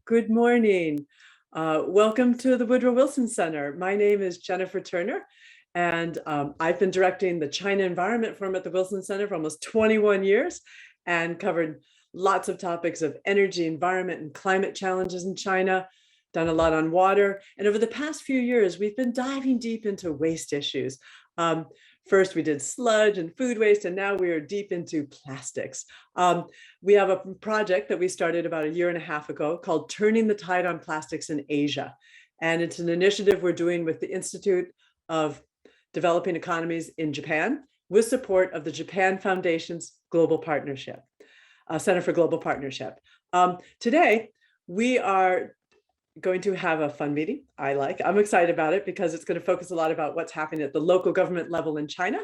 Good morning. Welcome to the Woodrow Wilson Center. My name is Jennifer Turner, and I've been directing the China Environment Forum at the Wilson Center for almost 21 years and covered lots of topics of energy, environment, and climate challenges in China, done a lot on water. And over the past few years, we've been diving deep into waste issues. First, we did sludge and food waste, and now we are deep into plastics. We have a project that we started about a year and a half ago called Turning the Tide on Plastics in Asia. And it's an initiative we're doing with the Institute of Developing Economies in Japan with support of the Japan Foundation's Global Partnership, Center for Global Partnership. Today, we are going to have a fun meeting. I'm excited about it because it's going to focus a lot about what's happening at the local government level in China.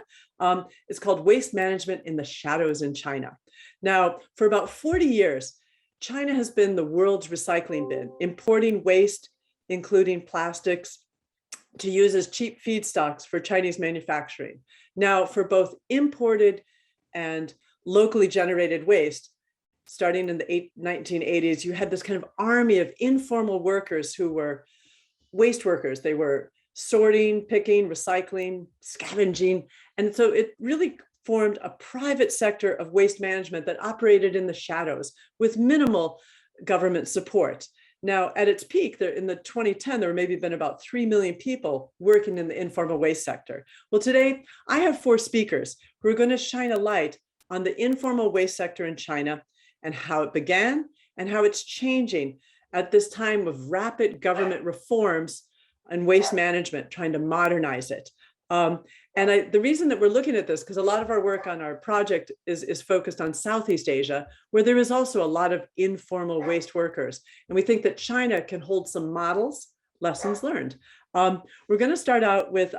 It's called Waste Management in the Shadows in China. Now, for about 40 years, China has been the world's recycling bin, importing waste, including plastics, to use as cheap feedstocks for Chinese manufacturing. Now, for both imported and locally generated waste, starting in the 1980s, you had this kind of army of informal workers who were waste workers. They were sorting, picking, recycling, scavenging. And so it really formed a private sector of waste management that operated in the shadows with minimal government support. Now, at its peak, in the 2010, there maybe been about 3 million people working in the informal waste sector. Well, today, I have 4 speakers who are going to shine a light on the informal waste sector in China and how it began and how it's changing at this time of rapid government reforms and waste management, trying to modernize it. The reason that we're looking at this, because a lot of our work on our project is focused on Southeast Asia, where there is also a lot of informal waste workers. And we think that China can hold some models, lessons learned. We're going to start out with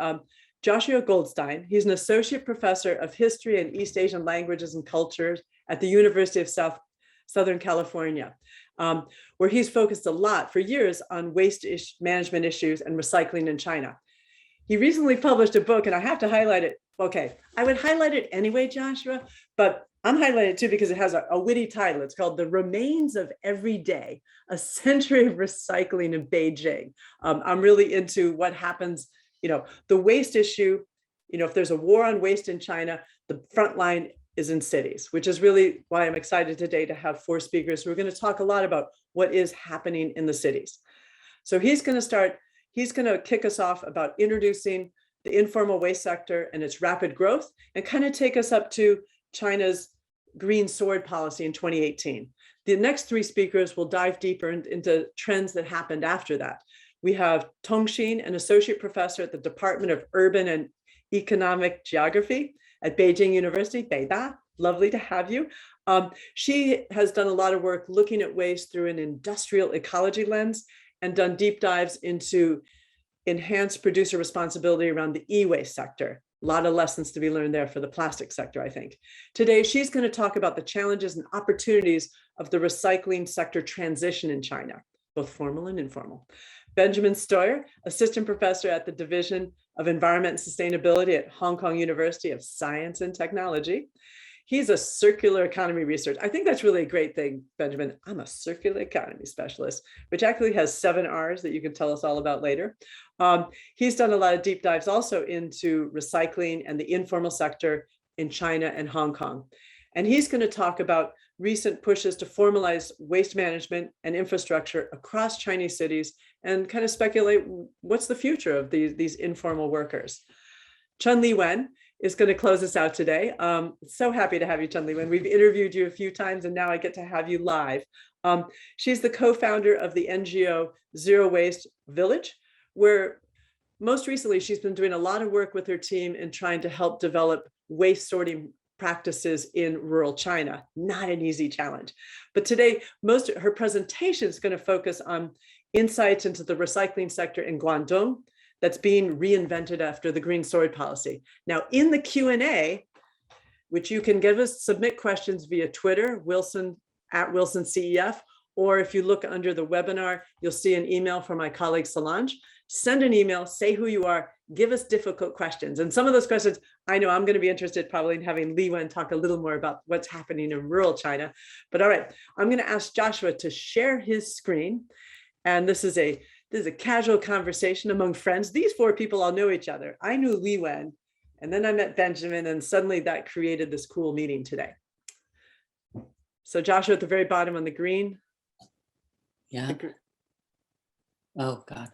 Joshua Goldstein. He's an associate professor of history and East Asian languages and cultures at the University of Southern California, where he's focused a lot for years on waste management issues and recycling in China. He recently published a book, and I have to highlight it. Okay, I would highlight it anyway, Joshua, but I'm highlighting it too because it has a witty title. It's called The Remains of Every Day, a Century of Recycling in Beijing. I'm really into what happens, the waste issue, if there's a war on waste in China, the front line is in cities, which is really why I'm excited today to have 4 speakers who are going to talk a lot about what is happening in the cities. So he's going to kick us off about introducing the informal waste sector and its rapid growth and kind of take us up to China's green sword policy in 2018. The next 3 speakers will dive deeper into trends that happened after that. We have Tong Xin, an associate professor at the Department of Urban and Economic Geography at Beijing University, Beida. Lovely to have you. She has done a lot of work looking at waste through an industrial ecology lens and done deep dives into enhanced producer responsibility around the e-waste sector. A lot of lessons to be learned there for the plastic sector, I think. Today, she's going to talk about the challenges and opportunities of the recycling sector transition in China, both formal and informal. Benjamin Stoyer, assistant professor at the Division of Environment and Sustainability at Hong Kong University of Science and Technology. He's a circular economy researcher. I think that's really a great thing, Benjamin. I'm a circular economy specialist, which actually has 7 R's that you can tell us all about later. He's done a lot of deep dives also into recycling and the informal sector in China and Hong Kong. And he's going to talk about recent pushes to formalize waste management and infrastructure across Chinese cities and kind of speculate what's the future of these informal workers. Chun-Li Wen is going to close us out today. So happy to have you, Chun-Li Wen. We've interviewed you a few times and now I get to have you live. She's the co-founder of the NGO Zero Waste Village, where most recently she's been doing a lot of work with her team in trying to help develop waste sorting practices in rural China. Not an easy challenge. But today, most of her presentation is going to focus on insights into the recycling sector in Guangdong that's being reinvented after the green sword policy. Now, in the Q&A, which you can submit questions via Twitter, Wilson @WilsonCEF, or if you look under the webinar, you'll see an email from my colleague Solange. Send an email, say who you are, give us difficult questions. And some of those questions, I know I'm going to be interested probably in having Li Wen talk a little more about what's happening in rural China. But all right, I'm going to ask Joshua to share his screen. And this is a casual conversation among friends. These four people all know each other. I knew Li Wen, and then I met Benjamin, and suddenly that created this cool meeting today. So Joshua at the very bottom on the green. Yeah. Oh God.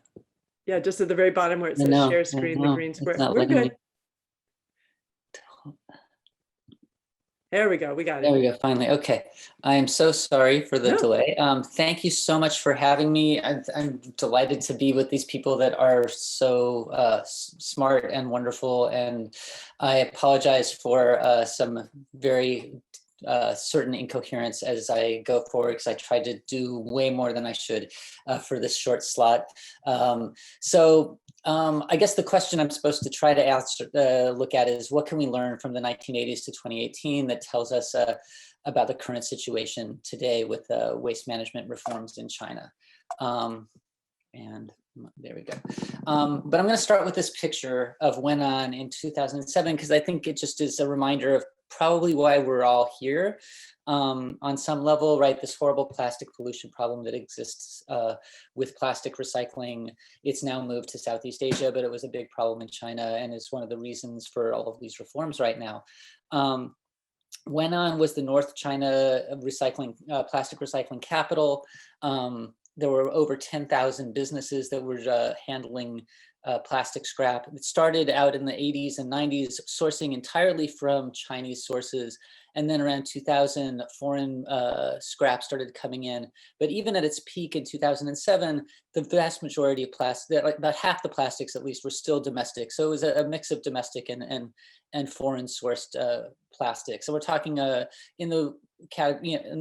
Yeah, just at the very bottom where it says share screen, the green square. We're good. There we go. We got it. There we go. Finally. Okay. I am so sorry for the delay. Thank you so much for having me. I'm delighted to be with these people that are so smart and wonderful. And I apologize for some very certain incoherence as I go forward, because I tried to do way more than I should for this short slot. I guess the question I'm supposed to try to answer, look at is, what can we learn from the 1980s to 2018 that tells us about the current situation today with waste management reforms in China? And there we go. But I'm going to start with this picture of Wenan in 2007, because I think it just is a reminder of probably why we're all here on some level, right? This horrible plastic pollution problem that exists with plastic recycling. It's now moved to Southeast Asia, but it was a big problem in China, and is one of the reasons for all of these reforms right now. Wenan was the North China plastic recycling capital. There were over 10,000 businesses that were handling plastic scrap. It started out in the 80s and 90s, sourcing entirely from Chinese sources. And then around 2000, foreign scrap started coming in. But even at its peak in 2007, the vast majority of plastic, about half the plastics at least, were still domestic. So it was a mix of domestic and foreign sourced plastic. So we're talking in the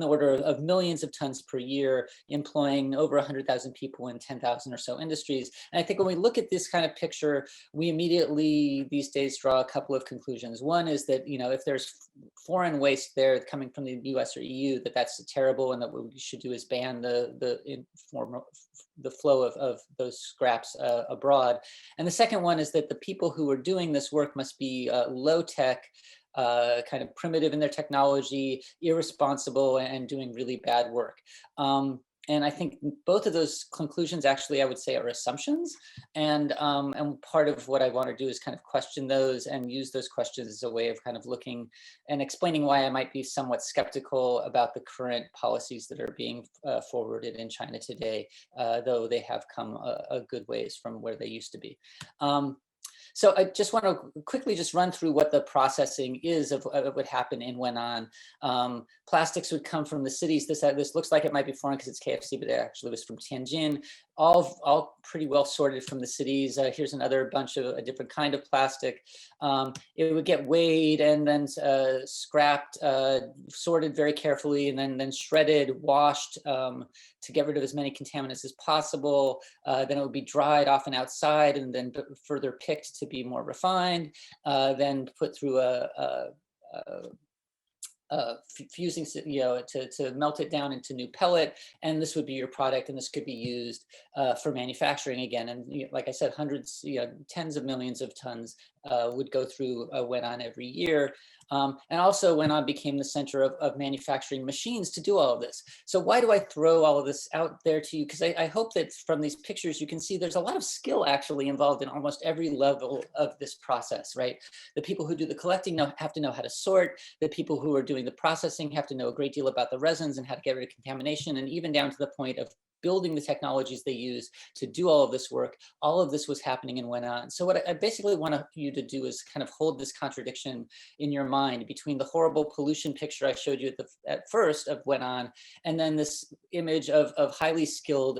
order of millions of tons per year, employing over 100,000 people in 10,000 or so industries. And I think when we look at this kind of picture, we immediately these days draw a couple of conclusions. One is that, if there's foreign waste there coming from the US or EU, that's terrible, and that what we should do is ban the flow of those scraps abroad. And the second one is that the people who are doing this work must be low tech, kind of primitive in their technology, irresponsible, and doing really bad work. And I think both of those conclusions actually, I would say, are assumptions. And part of what I want to do is kind of question those and use those questions as a way of kind of looking and explaining why I might be somewhat skeptical about the current policies that are being forwarded in China today, though they have come a good ways from where they used to be. So I just want to quickly just run through what the processing is of what happened in Wenan. Plastics would come from the cities. This looks like it might be foreign because it's KFC, but it actually was from Tianjin. All pretty well sorted from the cities. Here's another bunch of a different kind of plastic. It would get weighed and then scrapped, sorted very carefully, and then shredded, washed to get rid of as many contaminants as possible. Then it would be dried often outside and then further picked to be more refined, then put through fusing, to melt it down into new pellet, and this would be your product, and this could be used for manufacturing again. And like I said, hundreds, tens of millions of tons would go through Wenan every year. And also Wenan became the center of manufacturing machines to do all of this. So why do I throw all of this out there to you? Because I hope that from these pictures you can see there's a lot of skill actually involved in almost every level of this process, right? The people who do the collecting have to know how to sort. The people who are doing the processing have to know a great deal about the resins and how to get rid of contamination, and even down to the point of building the technologies they use to do all of this work. All of this was happening in Wenan. So what I basically want you to do is kind of hold this contradiction in your mind between the horrible pollution picture I showed you at first of Wenan, and then this image of highly skilled,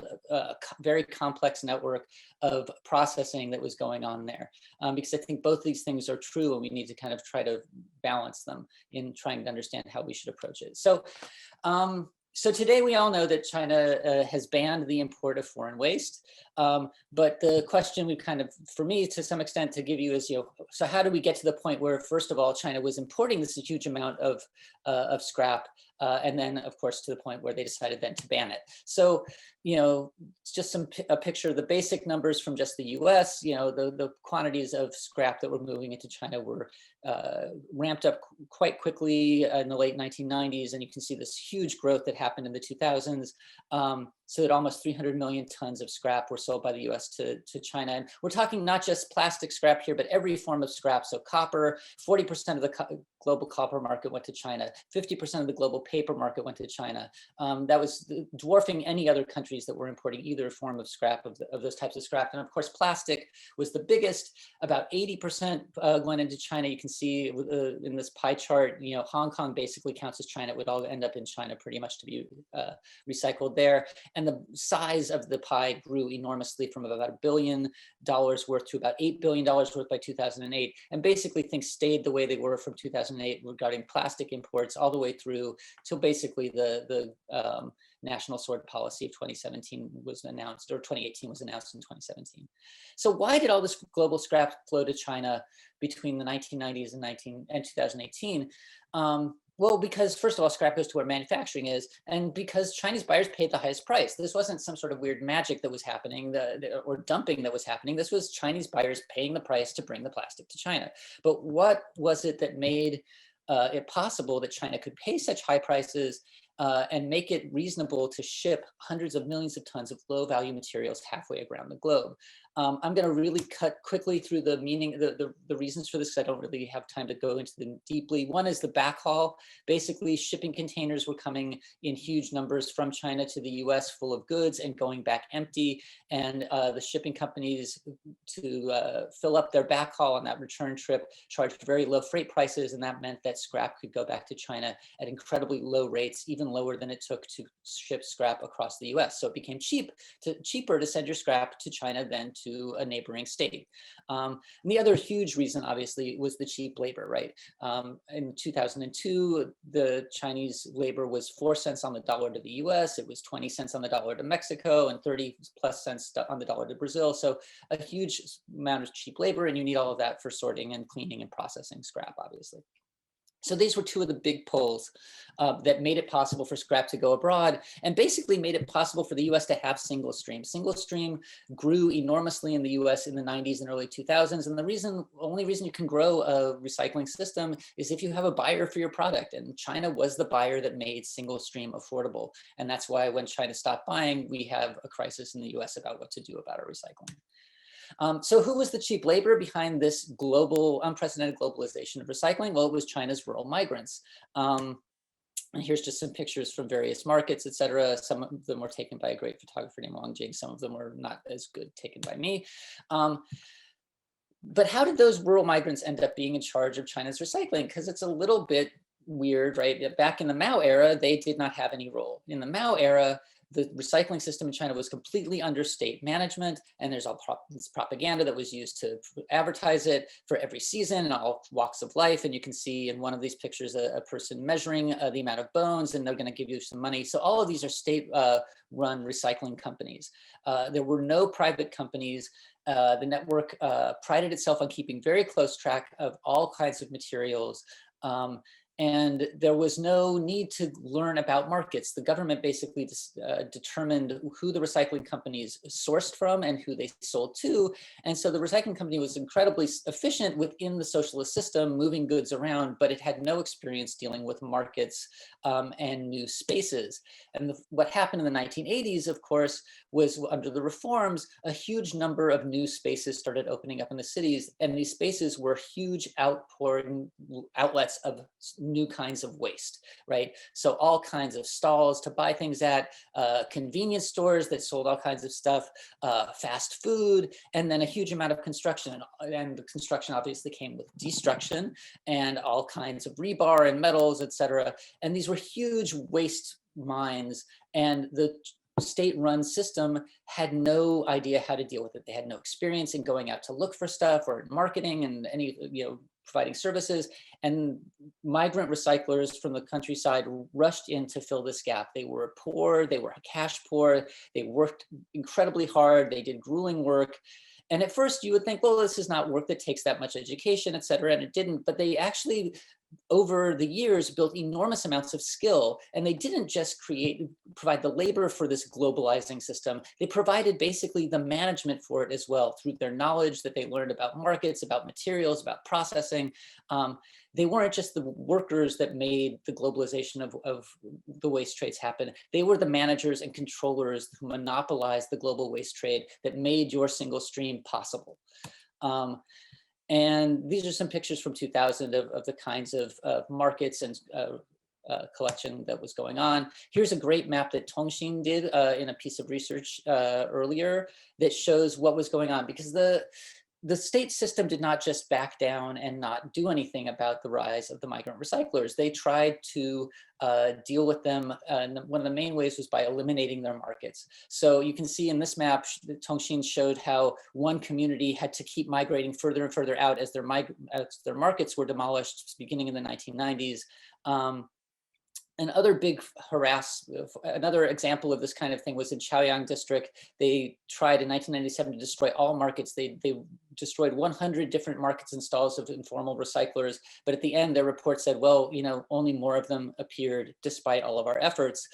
very complex network of processing that was going on there. Because I think both these things are true, and we need to kind of try to balance them in trying to understand how we should approach it. So today we all know that China has banned the import of foreign waste. But the question we've kind of, for me to some extent to give you is, so how do we get to the point where, first of all, China was importing this huge amount of scrap And then, of course, to the point where they decided then to ban it. So, it's just a picture of the basic numbers from just the US. The quantities of scrap that were moving into China were ramped up quite quickly in the late 1990s. And you can see this huge growth that happened in the 2000s. So that almost 300 million tons of scrap were sold by the US to China. And we're talking not just plastic scrap here, but every form of scrap. So copper, 40% of the global copper market went to China. 50% of the global paper market went to China. That was dwarfing any other countries that were importing either form of scrap, of those types of scrap. And of course, plastic was the biggest. About 80% went into China. You can see in this pie chart, Hong Kong basically counts as China. It would all end up in China pretty much to be recycled there. And the size of the pie grew enormously from about $1 billion worth to about $8 billion worth by 2008. And basically things stayed the way they were from 2008 regarding plastic imports all the way through till basically the national sword policy of 2017 was announced, or 2018 was announced in 2017. So why did all this global scrap flow to China between the 1990s and 2018? Well, because first of all, scrap goes to where manufacturing is, and because Chinese buyers paid the highest price. This wasn't some sort of weird magic that was happening or dumping that was happening. This was Chinese buyers paying the price to bring the plastic to China. But what was it that made it possible that China could pay such high prices and make it reasonable to ship hundreds of millions of tons of low value materials halfway around the globe? I'm going to really cut quickly through the meaning, the reasons for this, because I don't really have time to go into them deeply. One is the backhaul. Basically, shipping containers were coming in huge numbers from China to the US full of goods and going back empty. And the shipping companies, to fill up their backhaul on that return trip, charged very low freight prices. And that meant that scrap could go back to China at incredibly low rates, even lower than it took to ship scrap across the US. So it became cheaper to send your scrap to China than to a neighboring state. And the other huge reason, obviously, was the cheap labor, right? In 2002, the Chinese labor was 4 cents on the dollar to the US, it was 20 cents on the dollar to Mexico, and 30 plus cents on the dollar to Brazil. So a huge amount of cheap labor, and you need all of that for sorting and cleaning and processing scrap, obviously. So these were two of the big pulls that made it possible for scrap to go abroad, and basically made it possible for the US to have single stream. Single stream grew enormously in the US in the 90s and early 2000s. And the only reason you can grow a recycling system is if you have a buyer for your product. And China was the buyer that made single stream affordable. And that's why when China stopped buying, we have a crisis in the US about what to do about our recycling. So who was the cheap labor behind this global, unprecedented globalization of recycling? Well, it was China's rural migrants. And here's just some pictures from various markets, et cetera. Some of them were taken by a great photographer named Wang Jing. Some of them were not as good, taken by me. But how did those rural migrants end up being in charge of China's recycling? Because it's a little bit weird, right? Back in the Mao era, they did not have any role. In the Mao era, the recycling system in China was completely under state management, and there's all this propaganda that was used to advertise it for every season and all walks of life. And you can see in one of these pictures a person measuring the amount of bones, and they're going to give you some money. So all of these are state-run recycling companies. There were no private companies. The network prided itself on keeping very close track of all kinds of materials. And there was no need to learn about markets. The government basically determined who the recycling companies sourced from and who they sold to. And so the recycling company was incredibly efficient within the socialist system, moving goods around, but it had no experience dealing with markets and new spaces. And what happened in the 1980s, of course, was under the reforms, a huge number of new spaces started opening up in the cities. And these spaces were huge outpouring outlets of new kinds of waste, right? So all kinds of stalls to buy things at, convenience stores that sold all kinds of stuff, fast food, and then a huge amount of construction. And the construction obviously came with destruction and all kinds of rebar and metals, et cetera. And these were huge waste mines, and the state-run system had no idea how to deal with it. They had no experience in going out to look for stuff or marketing and any, providing services. And migrant recyclers from the countryside rushed in to fill this gap. They were poor, they were cash poor, they worked incredibly hard, they did grueling work. And at first you would think, well, this is not work that takes that much education, et cetera, and it didn't, but they actually over the years built enormous amounts of skill, and they didn't just provide the labor for this globalizing system, they provided basically the management for it as well through their knowledge that they learned about markets, about materials, about processing. They weren't just the workers that made the globalization of the waste trades happen. They were the managers and controllers who monopolized the global waste trade that made your single stream possible. And these are some pictures from 2000 of the kinds of markets and collection that was going on. Here's a great map that Tongxin did in a piece of research earlier that shows what was going on, because the state system did not just back down and not do anything about the rise of the migrant recyclers. They tried to deal with them. And one of the main ways was by eliminating their markets. So you can see in this map, Tongxin showed how one community had to keep migrating further and further out as their markets were demolished beginning in the 1990s. Another example of this kind of thing was in Chaoyang district. They tried in 1997 to destroy all markets. They destroyed 100 different markets and stalls of informal recyclers. But at the end, their report said, well, only more of them appeared despite all of our efforts.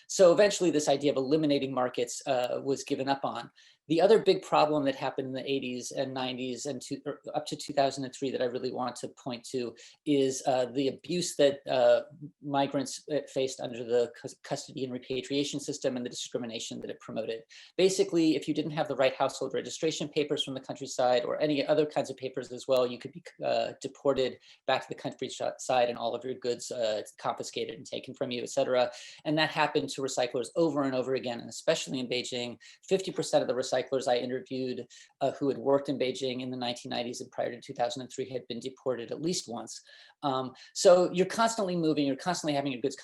So eventually this idea of eliminating markets was given up on. The other big problem that happened in the 80s and 90s and up to 2003 that I really want to point to is the abuse that migrants faced under the custody and repatriation system and the discrimination that it promoted. Basically, if you didn't have the right household registration papers from the countryside or any other kinds of papers as well, you could be deported back to the countryside and all of your goods confiscated and taken from you, et cetera. And that happened to recyclers over and over again, and especially in Beijing. 50% of the recyclers I interviewed who had worked in Beijing in the 1990s and prior to 2003 had been deported at least once. So you're constantly moving, you're constantly having your goods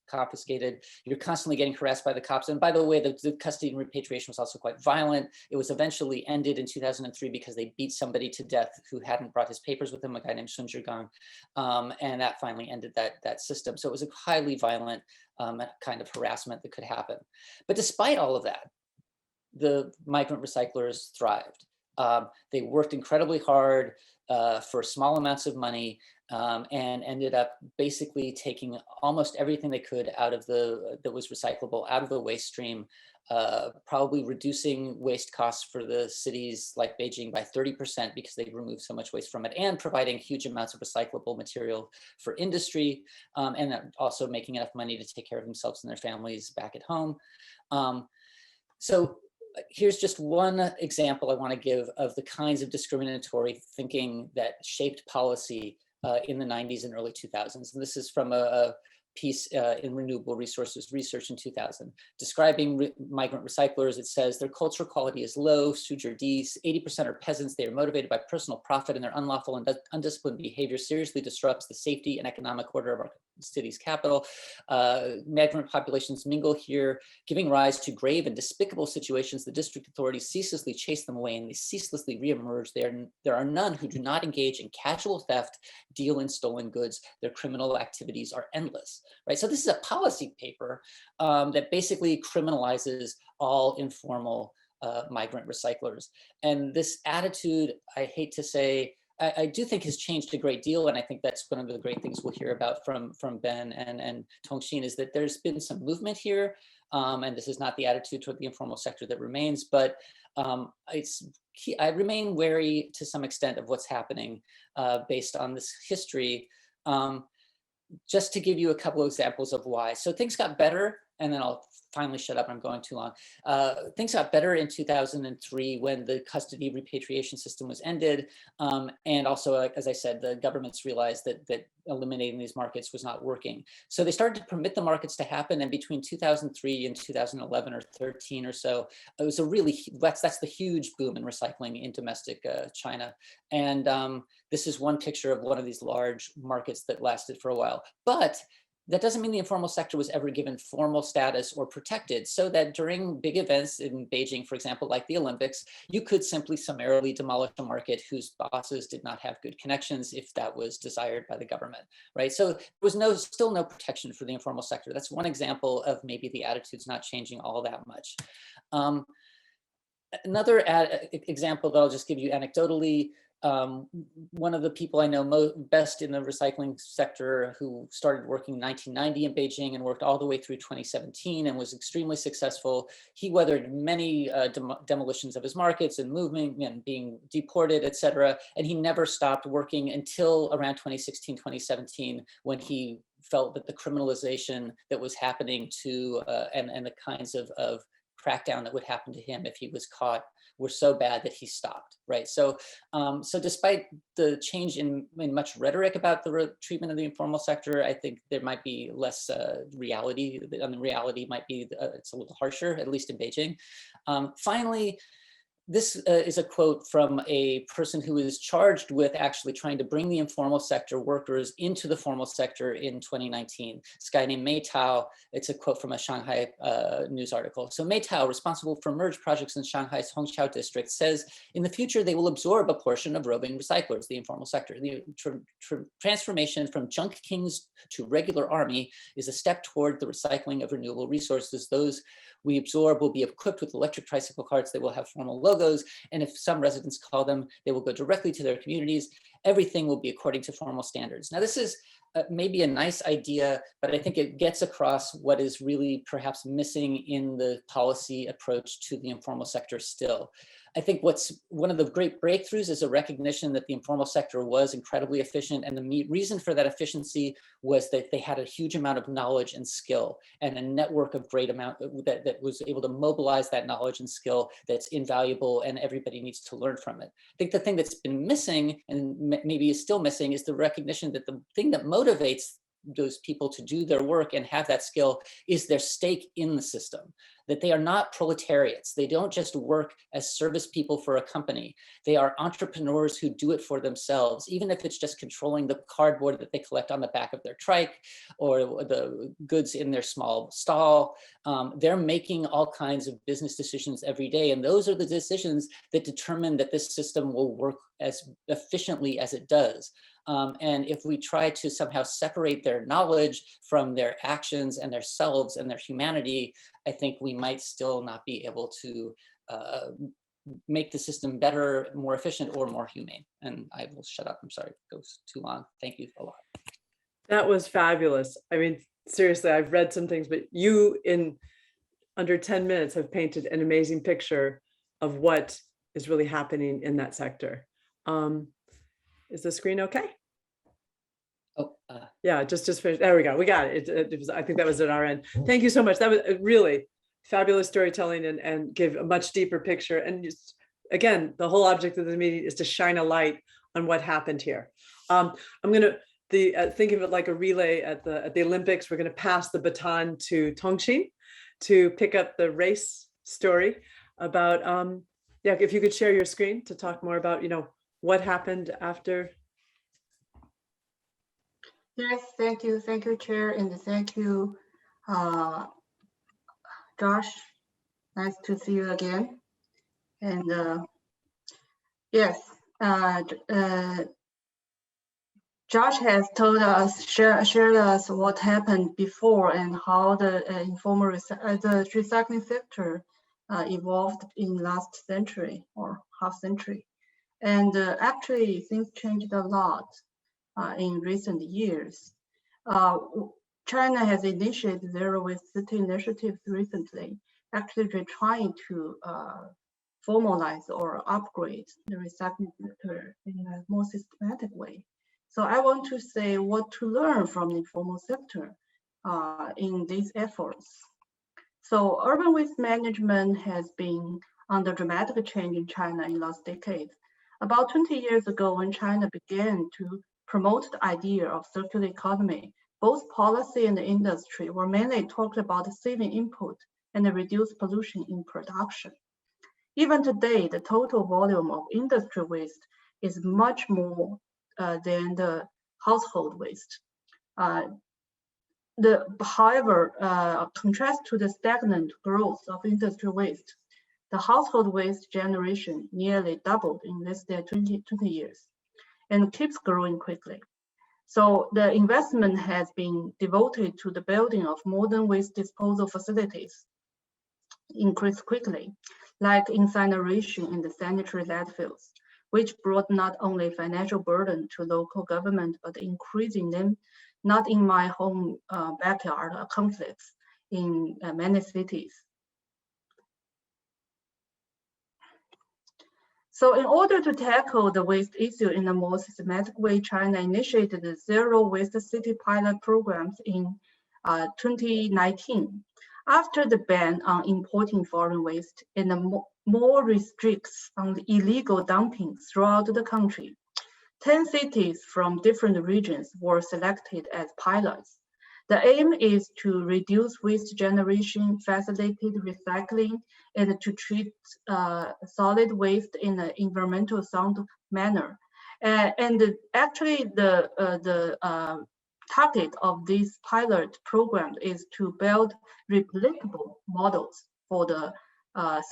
confiscated, you're constantly getting harassed by the cops. And by the way, the custody and repatriation was also quite violent. It was eventually ended in 2003 because they beat somebody to death who hadn't brought his papers with him, a guy named Sun Zhigang. And that finally ended that system. So it was a highly violent kind of harassment that could happen. But despite all of that, the migrant recyclers thrived. They worked incredibly hard for small amounts of money and ended up basically taking almost everything they could out of that was recyclable out of the waste stream, probably reducing waste costs for the cities like Beijing by 30% because they removed so much waste from it, and providing huge amounts of recyclable material for industry, and also making enough money to take care of themselves and their families back at home. So here's just one example I want to give of the kinds of discriminatory thinking that shaped policy in the 90s and early 2000s. And this is from a piece in Renewable Resources Research in 2000, describing migrant recyclers. It says their cultural quality is low, Suzhou D, 80% are peasants. They are motivated by personal profit, and their unlawful and undisciplined behavior seriously disrupts the safety and economic order of our city's capital. Migrant populations mingle here, giving rise to grave and despicable situations. The district authorities ceaselessly chase them away and they ceaselessly reemerge. There are none who do not engage in casual theft, deal in stolen goods. Their criminal activities are endless. Right, so this is a policy paper that basically criminalizes all informal migrant recyclers. And this attitude, I hate to say, I do think has changed a great deal. And I think that's one of the great things we'll hear about from Ben and Tongxin, is that there's been some movement here. And this is not the attitude toward the informal sector that remains, but I remain wary to some extent of what's happening based on this history. Just to give you a couple of examples of why. So things got better, and then I'll finally shut up, I'm going too long. Things got better in 2003 when the custody repatriation system was ended. And also, as I said, the governments realized that eliminating these markets was not working. So they started to permit the markets to happen. And between 2003 and 2011 or 13 or so, it was that's the huge boom in recycling in domestic China. And this is one picture of one of these large markets that lasted for a while. But that doesn't mean the informal sector was ever given formal status or protected, so that during big events in Beijing, for example, like the Olympics, you could simply summarily demolish a market whose bosses did not have good connections if that was desired by the government, right? So there was still no protection for the informal sector. That's one example of maybe the attitudes not changing all that much. Another example that I'll just give you anecdotally, one of the people I know best in the recycling sector, who started working in 1990 in Beijing and worked all the way through 2017 and was extremely successful. He weathered many demolitions of his markets and moving and being deported, et cetera. And he never stopped working until around 2016, 2017, when he felt that the criminalization that was happening to and the kinds of crackdown that would happen to him if he was caught were so bad that he stopped, right? So, so despite the change in much rhetoric about the treatment of the informal sector, I think there might be less reality, and the reality might be, it's a little harsher, at least in Beijing. Finally, this is a quote from a person who is charged with actually trying to bring the informal sector workers into the formal sector in 2019. This guy named Mei Tao. It's a quote from a Shanghai news article. So Mei Tao, responsible for merge projects in Shanghai's Hongqiao district, says in the future they will absorb a portion of roving recyclers, the informal sector. The transformation from junk kings to regular army is a step toward the recycling of renewable resources. Those we absorb will be equipped with electric tricycle carts. They will have formal logos. And if some residents call them, they will go directly to their communities. Everything will be according to formal standards. Now, this is maybe a nice idea, but I think it gets across what is really perhaps missing in the policy approach to the informal sector still. I think what's one of the great breakthroughs is a recognition that the informal sector was incredibly efficient. And the reason for that efficiency was that they had a huge amount of knowledge and skill and a network of great amount that was able to mobilize that knowledge and skill that's invaluable, and everybody needs to learn from it. I think the thing that's been missing, and maybe is still missing, is the recognition that the thing that motivates those people to do their work and have that skill is their stake in the system, that they are not proletariats. They don't just work as service people for a company. They are entrepreneurs who do it for themselves, even if it's just controlling the cardboard that they collect on the back of their trike or the goods in their small stall. They're making all kinds of business decisions every day. And those are the decisions that determine that this system will work as efficiently as it does. And if we try to somehow separate their knowledge from their actions and their selves and their humanity, I think we might still not be able to make the system better, more efficient, or more humane. And I will shut up. I'm sorry, it goes too long. Thank you a lot. That was fabulous. I mean, seriously, I've read some things, but you in under 10 minutes have painted an amazing picture of what is really happening in that sector. Is the screen okay? Oh, yeah, just finish. There we go. We got it. It was, I think that was at our end. Thank you so much. That was really fabulous storytelling and give a much deeper picture. And just, again, the whole object of the meeting is to shine a light on what happened here. I'm going to think of it like a relay at the Olympics. We're going to pass the baton to Tongxin to pick up the race story about, yeah, if you could share your screen to talk more about, what happened after. Yes, thank you, Chair, and thank you, Josh. Nice to see you again. And yes, Josh has told us, shared us what happened before and how the informal the recycling sector evolved in last century or half century. And actually, things changed a lot in recent years. China has initiated Zero Waste City initiatives recently. Actually, they're trying to formalize or upgrade the recycling sector in a more systematic way. So I want to say what to learn from the informal sector in these efforts. So urban waste management has been under dramatic change in China in the last decade. About 20 years ago, when China began to promote the idea of circular economy, both policy and the industry were mainly talked about saving input and the reduced pollution in production. Even today, the total volume of industry waste is much more than the household waste. However, contrast to the stagnant growth of industry waste, the household waste generation nearly doubled in less than 20 years and keeps growing quickly. So the investment has been devoted to the building of modern waste disposal facilities, increased quickly, like incineration and the sanitary landfills, which brought not only financial burden to local government, but increasing them, not in my home backyard, conflicts in many cities. So in order to tackle the waste issue in a more systematic way, China initiated the Zero Waste City pilot programs in 2019. After the ban on importing foreign waste and more restricts on the illegal dumping throughout the country, 10 cities from different regions were selected as pilots. The aim is to reduce waste generation, facilitate recycling, and to treat solid waste in an environmental sound manner. And actually, the target of this pilot program is to build replicable models for the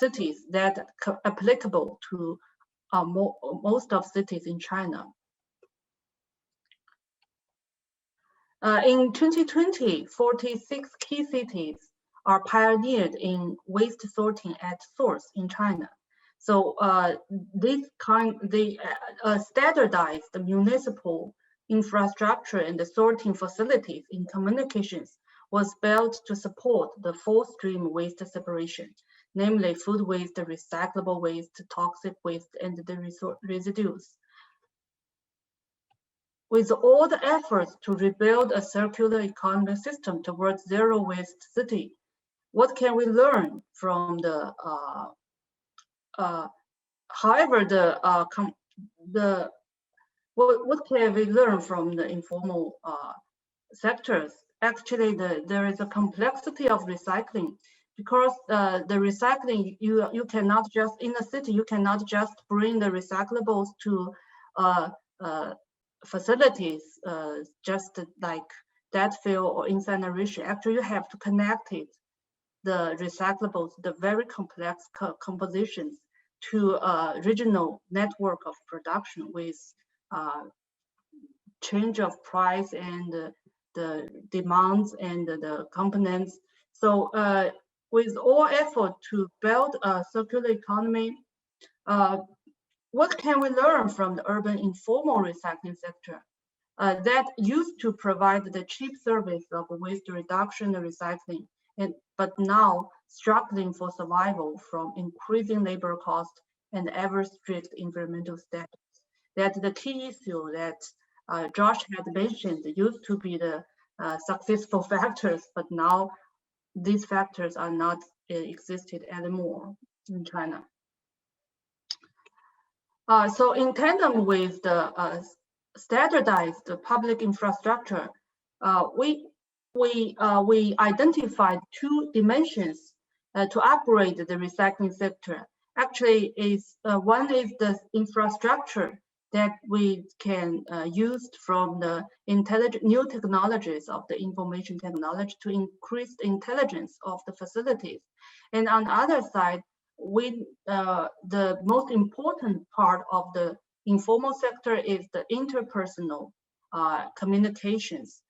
cities that are applicable to most of cities in China. In 2020, 46 key cities are pioneered in waste sorting at source in China. So they standardized the municipal infrastructure and the sorting facilities in communications was built to support the four-stream waste separation, namely food waste, recyclable waste, toxic waste, and the residues. With all the efforts to rebuild a circular economy system towards zero waste city, what can we learn from the, what can we learn from the informal sectors? Actually, there is a complexity of recycling because the recycling, you cannot just, in a city, you cannot just bring the recyclables to facilities just like that fill or incineration. Actually, you have to connect it, the recyclables, the very complex compositions to a regional network of production with change of price and the demands and the components. So with all effort to build a circular economy, what can we learn from the urban informal recycling sector that used to provide the cheap service of waste reduction and recycling, but now struggling for survival from increasing labor costs and ever strict environmental standards? That the key issue that Josh had mentioned used to be the successful factors, but now these factors are not existed anymore in China. So in tandem with the standardized public infrastructure, we identified two dimensions to upgrade the recycling sector. Actually, one is the infrastructure that we can use from the new technologies of the information technology to increase the intelligence of the facilities. And on the other side, the most important part of the informal sector is the interpersonal communications,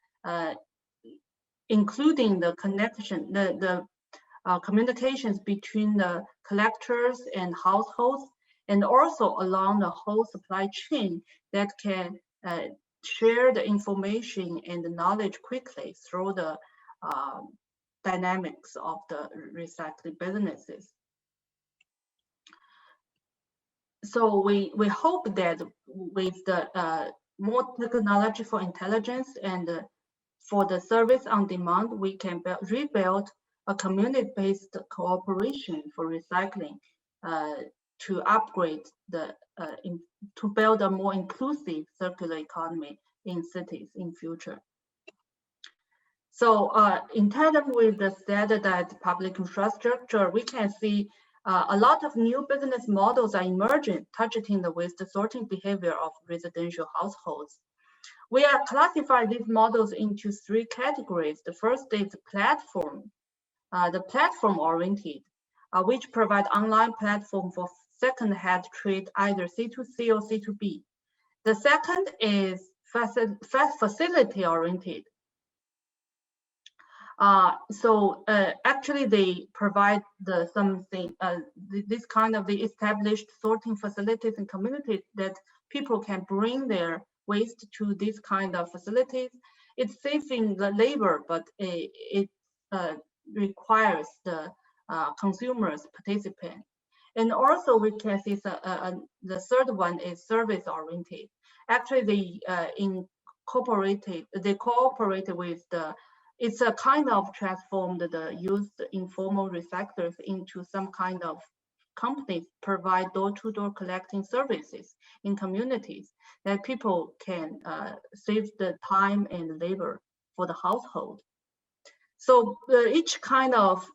including the connection, the communications between the collectors and households, and also along the whole supply chain that can share the information and the knowledge quickly through the dynamics of the recycling businesses. So we hope that with the more technology for intelligence and for the service on demand, we can rebuild a community-based cooperation for recycling to upgrade to build a more inclusive circular economy in cities in future. So in tandem with the standardized public infrastructure, we can see a lot of new business models are emerging, targeting the waste sorting behavior of residential households. We are classifying these models into three categories. The first is platform, the platform-oriented, which provide online platform for second-hand trade, either C2C or C2B. The second is facility-oriented, Actually, they provide this kind of the established sorting facilities and communities that people can bring their waste to this kind of facilities. It's saving the labor, but it requires the consumers participate. And also we can see the third one is service oriented. Actually, they cooperate with it's a kind of transformed the used informal recyclers into some kind of companies provide door-to-door collecting services in communities that people can save the time and labor for the household. So each kind of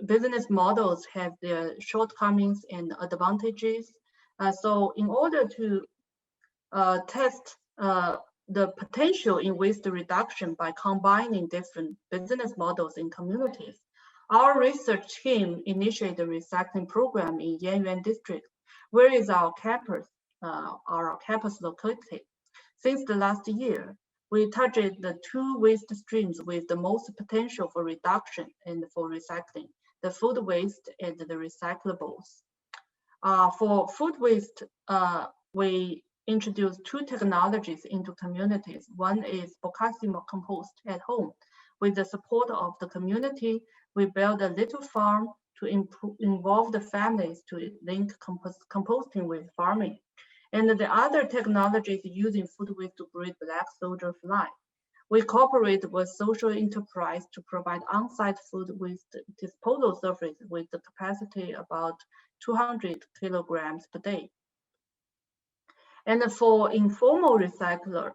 business models have their shortcomings and advantages. So in order to test the potential in waste reduction by combining different business models in communities, our research team initiated a recycling program in Yanyuan district, where is our campus located. Since the last year, we targeted the 2 waste streams with the most potential for reduction and for recycling, the food waste and the recyclables. For food waste, we introduced 2 technologies into communities. One is Bocasimo compost at home. With the support of the community, we built a little farm to involve the families to link composting with farming. And the other technology is using food waste to breed black soldier fly. We cooperate with social enterprise to provide on-site food waste disposal service with the capacity about 200 kilograms per day. And for informal recyclables,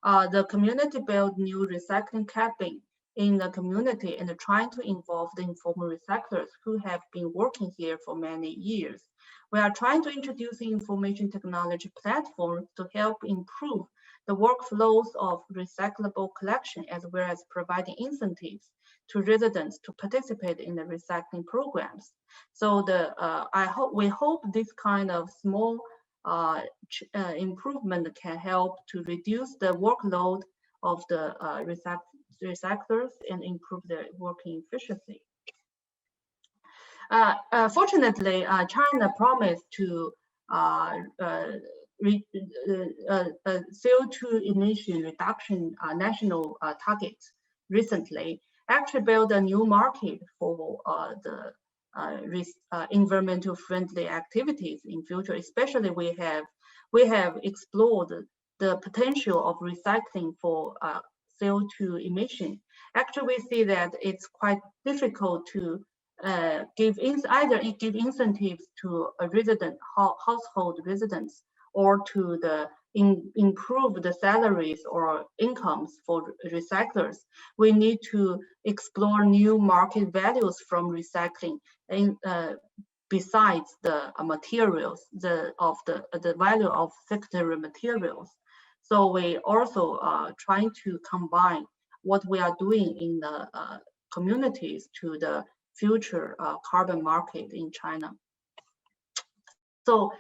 the community built new recycling cabin in the community and trying to involve the informal recyclers who have been working here for many years. We are trying to introduce information technology platforms to help improve the workflows of recyclable collection, as well as providing incentives to residents to participate in the recycling programs. So we hope this kind of small improvement can help to reduce the workload of the recyclers and improve their working efficiency. Fortunately, China promised to CO2 emission reduction national targets recently. Actually build a new market for the environmental friendly activities in future. Especially we have explored the potential of recycling for CO2 emission. Actually, we see that it's quite difficult to give incentives to a household residents, or to improve the salaries or incomes for recyclers. We need to explore new market values from recycling, besides the materials, the value of secondary materials. So we also are trying to combine what we are doing in the communities to the future carbon market in China. So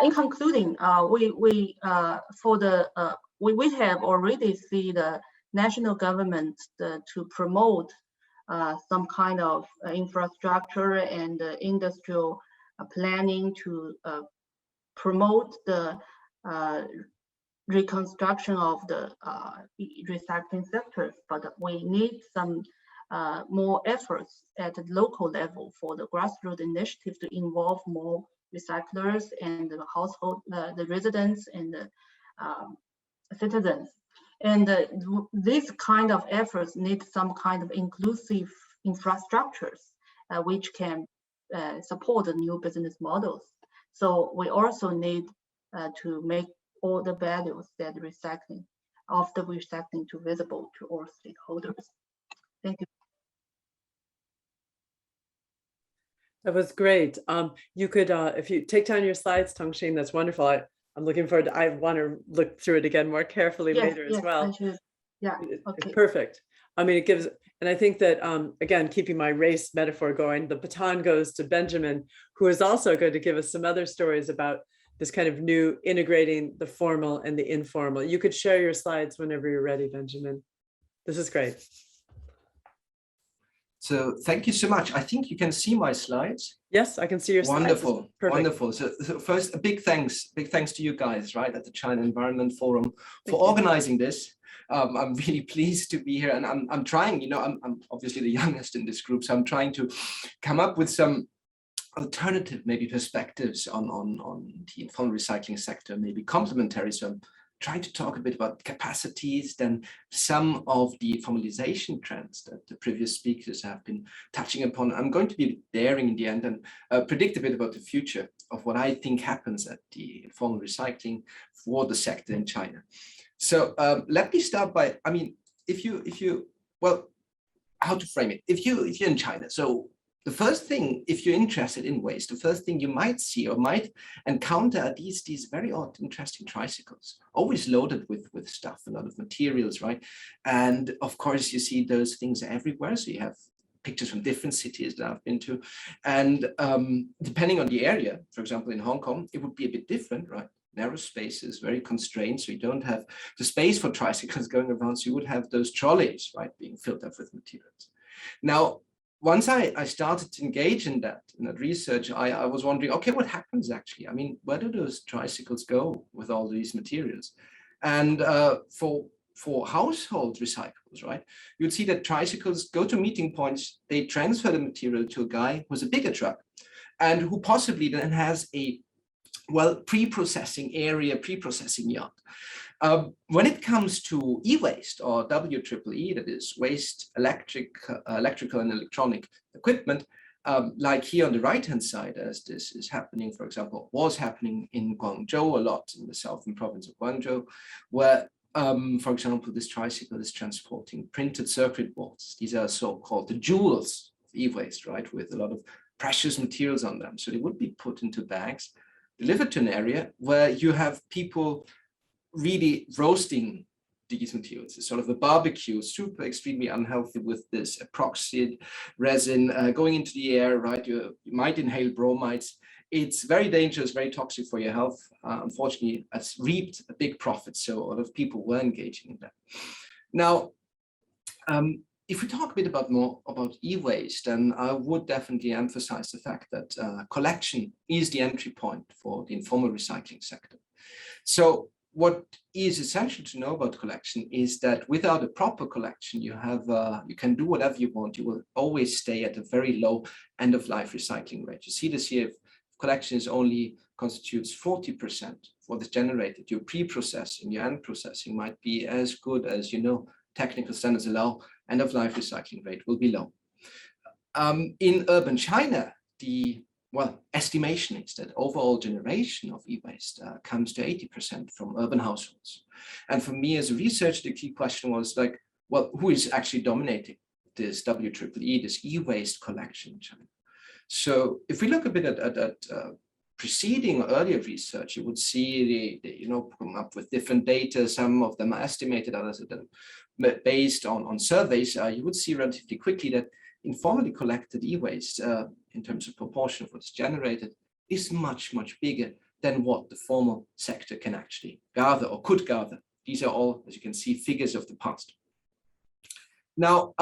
in concluding, we have already seen the national government to promote some kind of infrastructure and industrial planning to promote the reconstruction of the recycling sectors, but we need some more efforts at the local level for the grassroots initiative to involve more recyclers and the household, the residents and the citizens. And this kind of efforts need some kind of inclusive infrastructures which can support the new business models. So we also need to make all the values that recycling to visible to all stakeholders. Thank you. That was great. You could, if you take down your slides, Tongxin, that's wonderful. I'm looking forward to, I want to look through it again more carefully later as well. Yeah, okay. Perfect. I mean, it gives, and I think that, again, keeping my race metaphor going, the baton goes to Benjamin, who is also going to give us some other stories about this kind of new integrating the formal and the informal. You could share your slides whenever you're ready, Benjamin. This is great. So thank you so much. I think you can see my slides. Yes, I can see your slides. Wonderful, wonderful. So first, a big thanks to you guys, right, at the China Environment Forum for organizing this. I'm really pleased to be here, and I'm trying, you know, I'm obviously the youngest in this group, so I'm trying to come up with some alternative maybe perspectives on the informal recycling sector, maybe complementary. So I'm trying to talk a bit about capacities, then some of the formalization trends that the previous speakers have been touching upon. I'm going to be daring in the end and predict a bit about the future of what I think happens at the informal recycling for the sector in China. So let me start by, I mean, well, how to frame it? If you're in China, so the first thing, if you're interested in waste, the first thing you might see or might encounter are these very odd, interesting tricycles, always loaded with stuff, a lot of materials, right? And of course, you see those things everywhere. So you have pictures from different cities that I've been to. And depending on the area, for example, in Hong Kong, it would be a bit different, right? Narrow spaces, very constrained. So you don't have the space for tricycles going around. So you would have those trolleys, right, being filled up with materials. Now, once I started to engage in that research, I was wondering, okay, what happens actually? I mean, where do those tricycles go with all these materials? And for household recyclables, right, you'd see that tricycles go to meeting points, they transfer the material to a guy who's a bigger truck and who possibly then has a, well, pre-processing area, pre-processing yard. When it comes to e-waste or WEEE, that is waste, electrical and electronic equipment, like here on the right-hand side, as this is happening, for example, was happening in Guangzhou a lot, in the southern province of Guangzhou, where, for example, this tricycle is transporting printed circuit boards. These are so-called the jewels of e-waste, right, with a lot of precious materials on them. So they would be put into bags, delivered to an area where you have people really roasting these materials. It's sort of a barbecue, super extremely unhealthy with this epoxy resin going into the air, right? You might inhale bromides. It's very dangerous, very toxic for your health. Unfortunately, it's reaped a big profit. So a lot of people were engaging in that. Now, if we talk a bit more about e-waste, then I would definitely emphasize the fact that collection is the entry point for the informal recycling sector. So what is essential to know about collection is that without a proper collection, you can do whatever you want. You will always stay at a very low end-of-life recycling rate. You see this here, if collection is only constitutes 40% what is generated, your pre-processing, your end processing might be as good as, you know, technical standards allow, end-of-life recycling rate will be low. In urban China, the estimation is that overall generation of e-waste comes to 80% from urban households. And for me as a researcher, the key question was like, well, who is actually dominating this WEEE, this e-waste collection in China? So if we look a bit at preceding or earlier research, you would see come up with different data. Some of them are estimated, others are then based on surveys. You would see relatively quickly that informally collected e-waste in terms of proportion of what's generated is much, much bigger than what the formal sector can actually gather or could gather. These are all, as you can see, figures of the past. Now,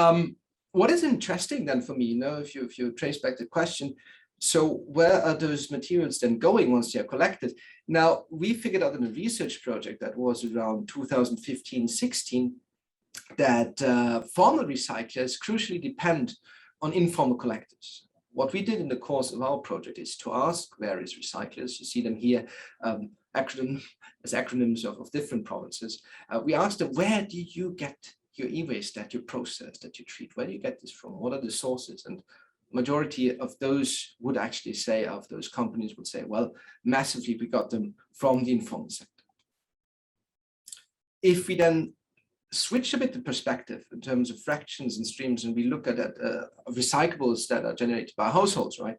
what is interesting then for me, you know, if you trace back the question, so where are those materials then going once they are collected? Now, we figured out in a research project that was around 2015-16 that formal recyclers crucially depend on informal collectors. What we did in the course of our project is to ask various recyclers, you see them here, acronyms of different provinces. We asked them, where do you get your e-waste that you process, that you treat? Where do you get this from? What are the sources? And majority of those would actually say, of those companies would say, well, massively we got them from the informal sector. If we then switch a bit the perspective in terms of fractions and streams, and we look at recyclables that are generated by households, right?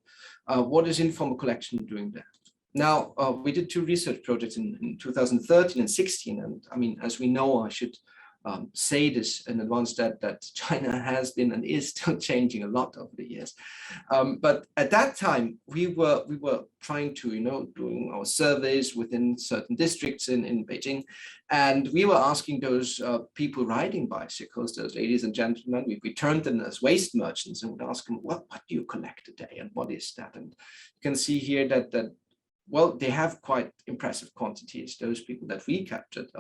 What is informal collection doing there? Now, we did two research projects in 2013 and 16, and I mean, as we know, I should say this in advance that China has been and is still changing a lot over the years. But at that time, we were trying to, doing our surveys within certain districts in Beijing, and we were asking those people riding bicycles, those ladies and gentlemen, we turned them as waste merchants and would ask them, what do you collect today and what is that? And you can see here that well, they have quite impressive quantities. Those people that we captured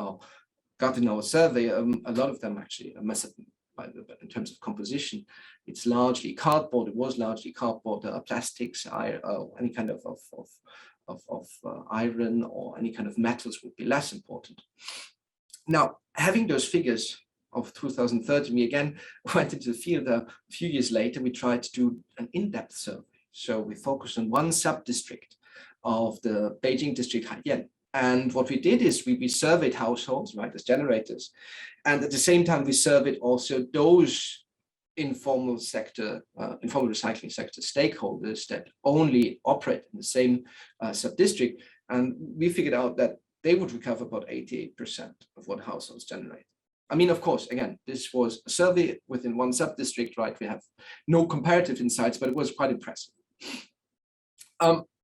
got in our survey, a lot of them actually a mess in terms of composition. It's largely cardboard. It was largely cardboard, plastics, any kind of iron or any kind of metals would be less important. Now, having those figures of 2030, we again went into the field a few years later. We tried to do an in-depth survey. So we focused on one sub-district of the Beijing district, Haiyan. And what we did is we surveyed households, right, as generators. And at the same time, we surveyed also those informal recycling sector stakeholders that only operate in the same sub-district. And we figured out that they would recover about 88% of what households generate. I mean, of course, again, this was a survey within one sub-district, right? We have no comparative insights, but it was quite impressive.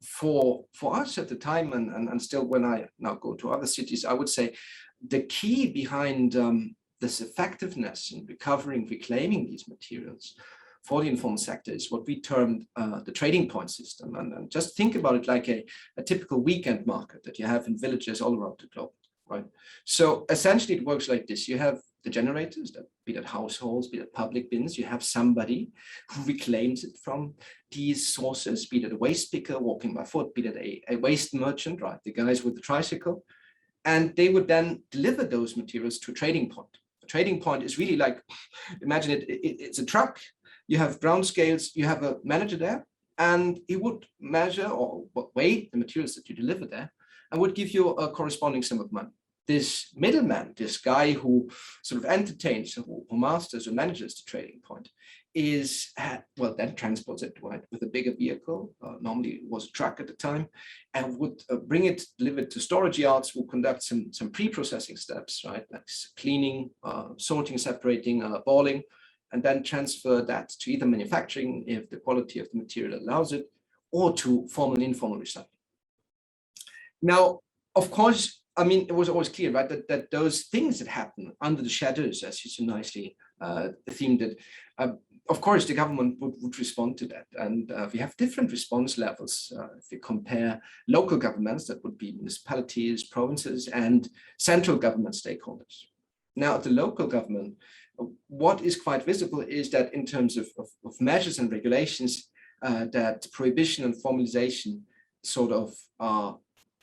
For us at the time, and still when I now go to other cities, I would say the key behind this effectiveness in reclaiming these materials for the informal sector is what we termed the trading point system. And just think about it like a typical weekend market that you have in villages all around the globe, right? So essentially it works like this. You have the generators, be that households, be that public bins. You have somebody who reclaims it from these sources, be that a waste picker walking by foot, be that a waste merchant, right? The guys with the tricycle. And they would then deliver those materials to a trading point. A trading point is really like, imagine it's a truck. You have ground scales, you have a manager there, and he would measure or weigh the materials that you deliver there and would give you a corresponding sum of money. This middleman, this guy who sort of entertains, who masters or manages the trading point, then transports it, right, with a bigger vehicle. Normally it was a truck at the time, and would bring it delivered to storage yards. Will conduct some pre-processing steps, right, like cleaning, sorting, separating, balling, and then transfer that to either manufacturing if the quality of the material allows it, or to formal and informal recycling. Now, of course, I mean, it was always clear, right, that those things that happen under the shadows, as you so nicely themed it, of course, the government would respond to that. And we have different response levels. If you compare local governments, that would be municipalities, provinces, and central government stakeholders. Now, at the local government, what is quite visible is that in terms of measures and regulations, that prohibition and formalization sort of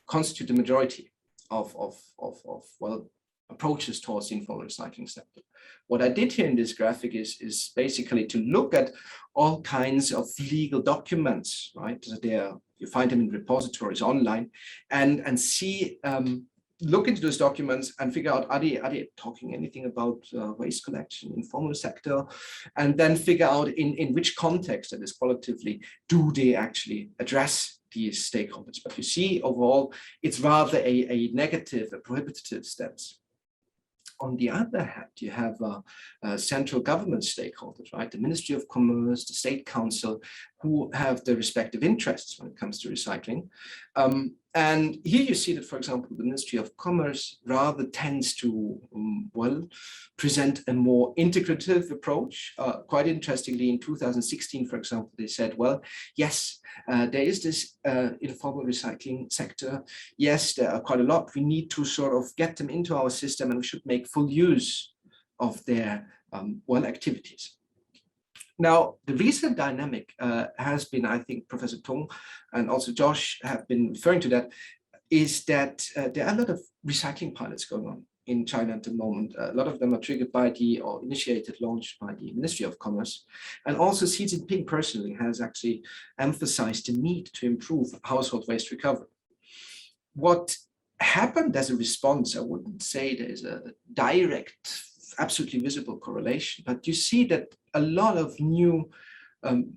constitute the majority of approaches towards the informal recycling sector. What I did here in this graphic is basically to look at all kinds of legal documents, right? You find them in repositories online, and see, look into those documents and figure out, are they talking anything about waste collection, informal sector, and then figure out in which context, that is qualitatively, do they actually address these stakeholders. But you see, overall, it's rather a negative, a prohibitive stance. On the other hand, you have central government stakeholders, right? The Ministry of Commerce, the State Council, who have the respective interests when it comes to recycling. And here you see that, for example, the Ministry of Commerce rather tends to, present a more integrative approach. Quite interestingly, in 2016, for example, they said, well, yes, there is this informal recycling sector. Yes, there are quite a lot. We need to sort of get them into our system, and we should make full use of their activities. Now, the recent dynamic has been, I think Professor Tung and also Josh have been referring to that, is that there are a lot of recycling pilots going on in China at the moment. A lot of them are triggered by launched by the Ministry of Commerce. And also Xi Jinping personally has actually emphasized the need to improve household waste recovery. What happened as a response, I wouldn't say there's a direct, absolutely visible correlation, but you see that a lot of new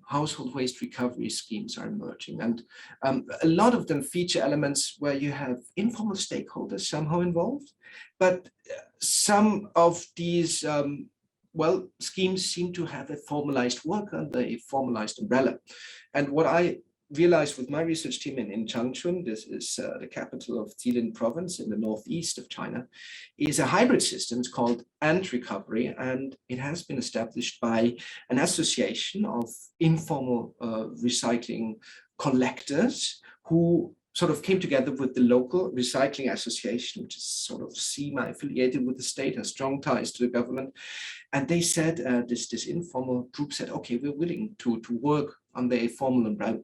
household waste recovery schemes are emerging, and a lot of them feature elements where you have informal stakeholders somehow involved, but some of these schemes seem to have a formalized work under a formalized umbrella. And what I realized with my research team in Changchun, this is the capital of Jilin province in the northeast of China, is a hybrid system. It's called Ant Recovery, and it has been established by an association of informal recycling collectors who sort of came together with the local recycling association, which is sort of semi-affiliated with the state, has strong ties to the government. And they said, this informal group said, okay, we're willing to work under a formal umbrella.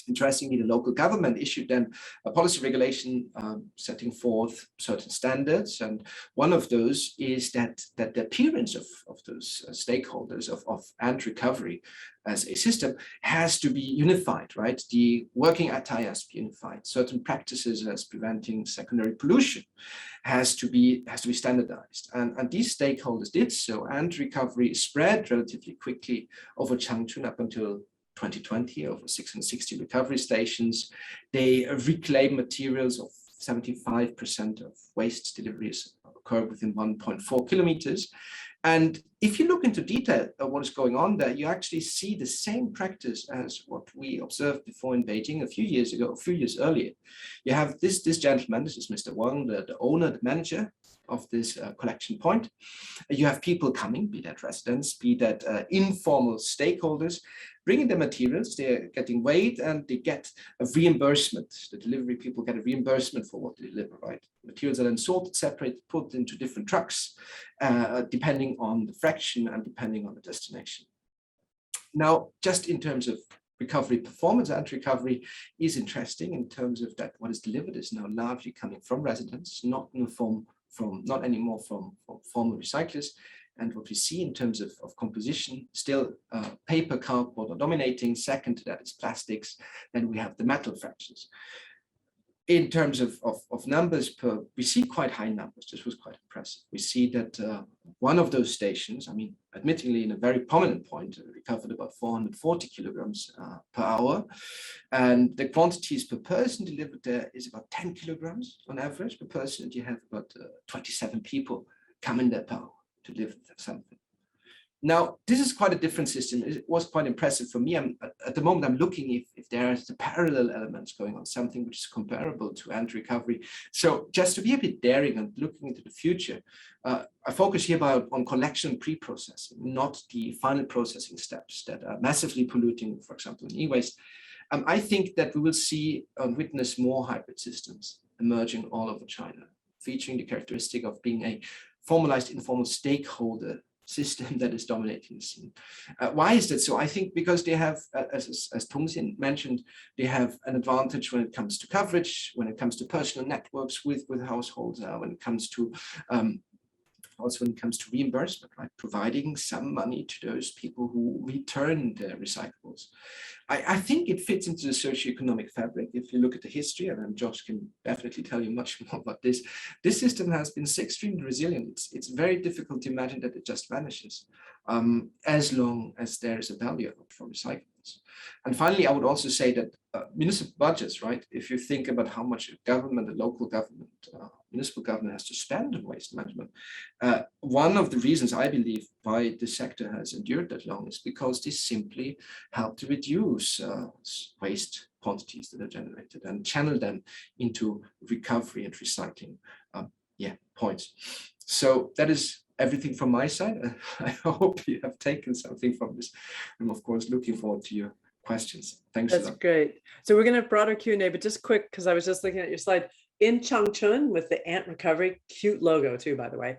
Interestingly, the local government issued then a policy regulation setting forth certain standards. And one of those is that the appearance of those stakeholders of ant recovery as a system has to be unified, right? The working attire has to be unified. Certain practices as preventing secondary pollution has to be standardized. And these stakeholders did so. Ant recovery spread relatively quickly over Changchun up until 2020, over 660 recovery stations. They reclaim materials of 75% of waste deliveries occur within 1.4 kilometers. And if you look into detail of what is going on there, you actually see the same practice as what we observed before in Beijing a few years earlier. You have this gentleman, this is Mr. Wang, the owner, the manager of this collection point. You have people coming, be that residents, be that informal stakeholders, bringing the materials, they're getting weighed and they get a reimbursement. The delivery people get a reimbursement for what they deliver, right? Materials are then sorted, separated, put into different trucks, depending on the fraction and depending on the destination. Now, just in terms of recovery performance, ant recovery is interesting in terms of that what is delivered is now largely coming from residents, not anymore from formal recyclers. And what we see in terms of composition, still paper, cardboard are dominating. Second to that is plastics. Then we have the metal fractions. In terms of numbers we see quite high numbers. This was quite impressive. We see that one of those stations, I mean, admittedly in a very prominent point, recovered about 440 kilograms per hour. And the quantities per person delivered there is about 10 kilograms on average per person. And you have about 27 people coming there per hour to deliver something. Now, this is quite a different system. It was quite impressive for me. At the moment, I'm looking if there are the parallel elements going on, something which is comparable to ant recovery. So just to be a bit daring and looking into the future, I focus here on collection pre-processing, not the final processing steps that are massively polluting, for example, in e-waste. I think that we will see and witness more hybrid systems emerging all over China, featuring the characteristic of being a formalized informal stakeholder system that is dominating the scene. Why is that so? I think because they have, as Tongxin mentioned, they have an advantage when it comes to coverage, when it comes to personal networks with households, when it comes to also when it comes to reimbursement, right? Providing some money to those people who return their recyclables. I think it fits into the socioeconomic fabric. If you look at the history, and Josh can definitely tell you much more about this, this system has been extremely resilient. It's very difficult to imagine that it just vanishes as long as there is a value for recyclables. And finally, I would also say that municipal budgets, right? If you think about how much government, the local government, municipal government has to spend on waste management, one of the reasons I believe why the sector has endured that long is because they simply help to reduce waste quantities that are generated and channel them into recovery and recycling points. So that is everything from my side. I hope you have taken something from this. I'm of course looking forward to your questions. Thanks. That's great. So we're going to have broader Q&A, but just quick, because I was just looking at your slide in Changchun with the ant recovery, cute logo too, by the way.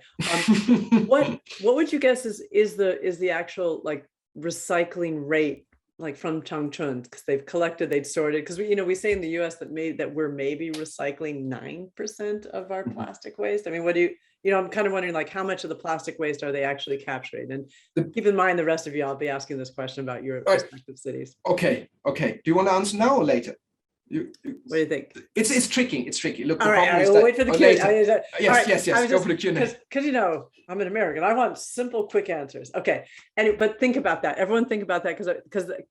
What would you guess is the actual like recycling rate like from Changchun, because they've collected, they've sorted, because we say in the US that we're maybe recycling 9% of our plastic waste. I mean, what do I'm kind of wondering like how much of the plastic waste are they actually capturing? And keep in mind the rest of you, I'll be asking this question about your respective cities. Okay. Do you want to answer now or later? What do you think? It's tricky. Look, all right, we'll wait for the Q&A. Yes. Go for the Q&A. Because I'm an American. I want simple, quick answers. Okay, but think about that. Everyone think about that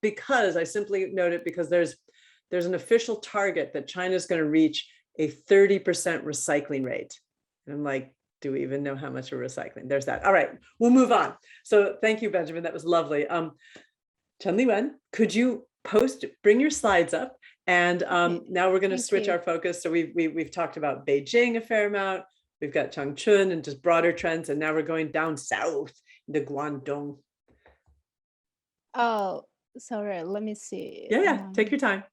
because I simply note it because there's an official target that China's going to reach a 30% recycling rate. And I'm like, Do we even know how much we're recycling? There's that. All right, we'll move on. So thank you, Benjamin. That was lovely. Chen-Li Wen, could you bring your slides up? And now we're going to switch our focus. So we've talked about Beijing a fair amount. We've got Changchun and just broader trends. And now we're going down south into Guangdong. Oh, sorry, let me see. Yeah, take your time.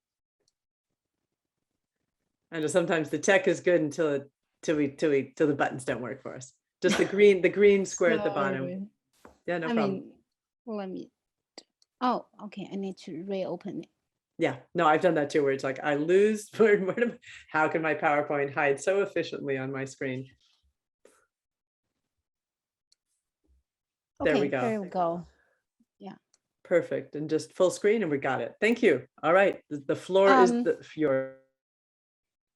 I know sometimes the tech is good until the buttons don't work for us. Just the green square at the bottom. Sorry. Yeah, no problem. mean, let me. Oh, okay. I need to reopen it. Yeah, no, I've done that too, where it's like I lose how can my PowerPoint hide so efficiently on my screen? Okay, There we go. There we go. Yeah. Perfect. And just full screen and we got it. Thank you. All right. The floor is yours.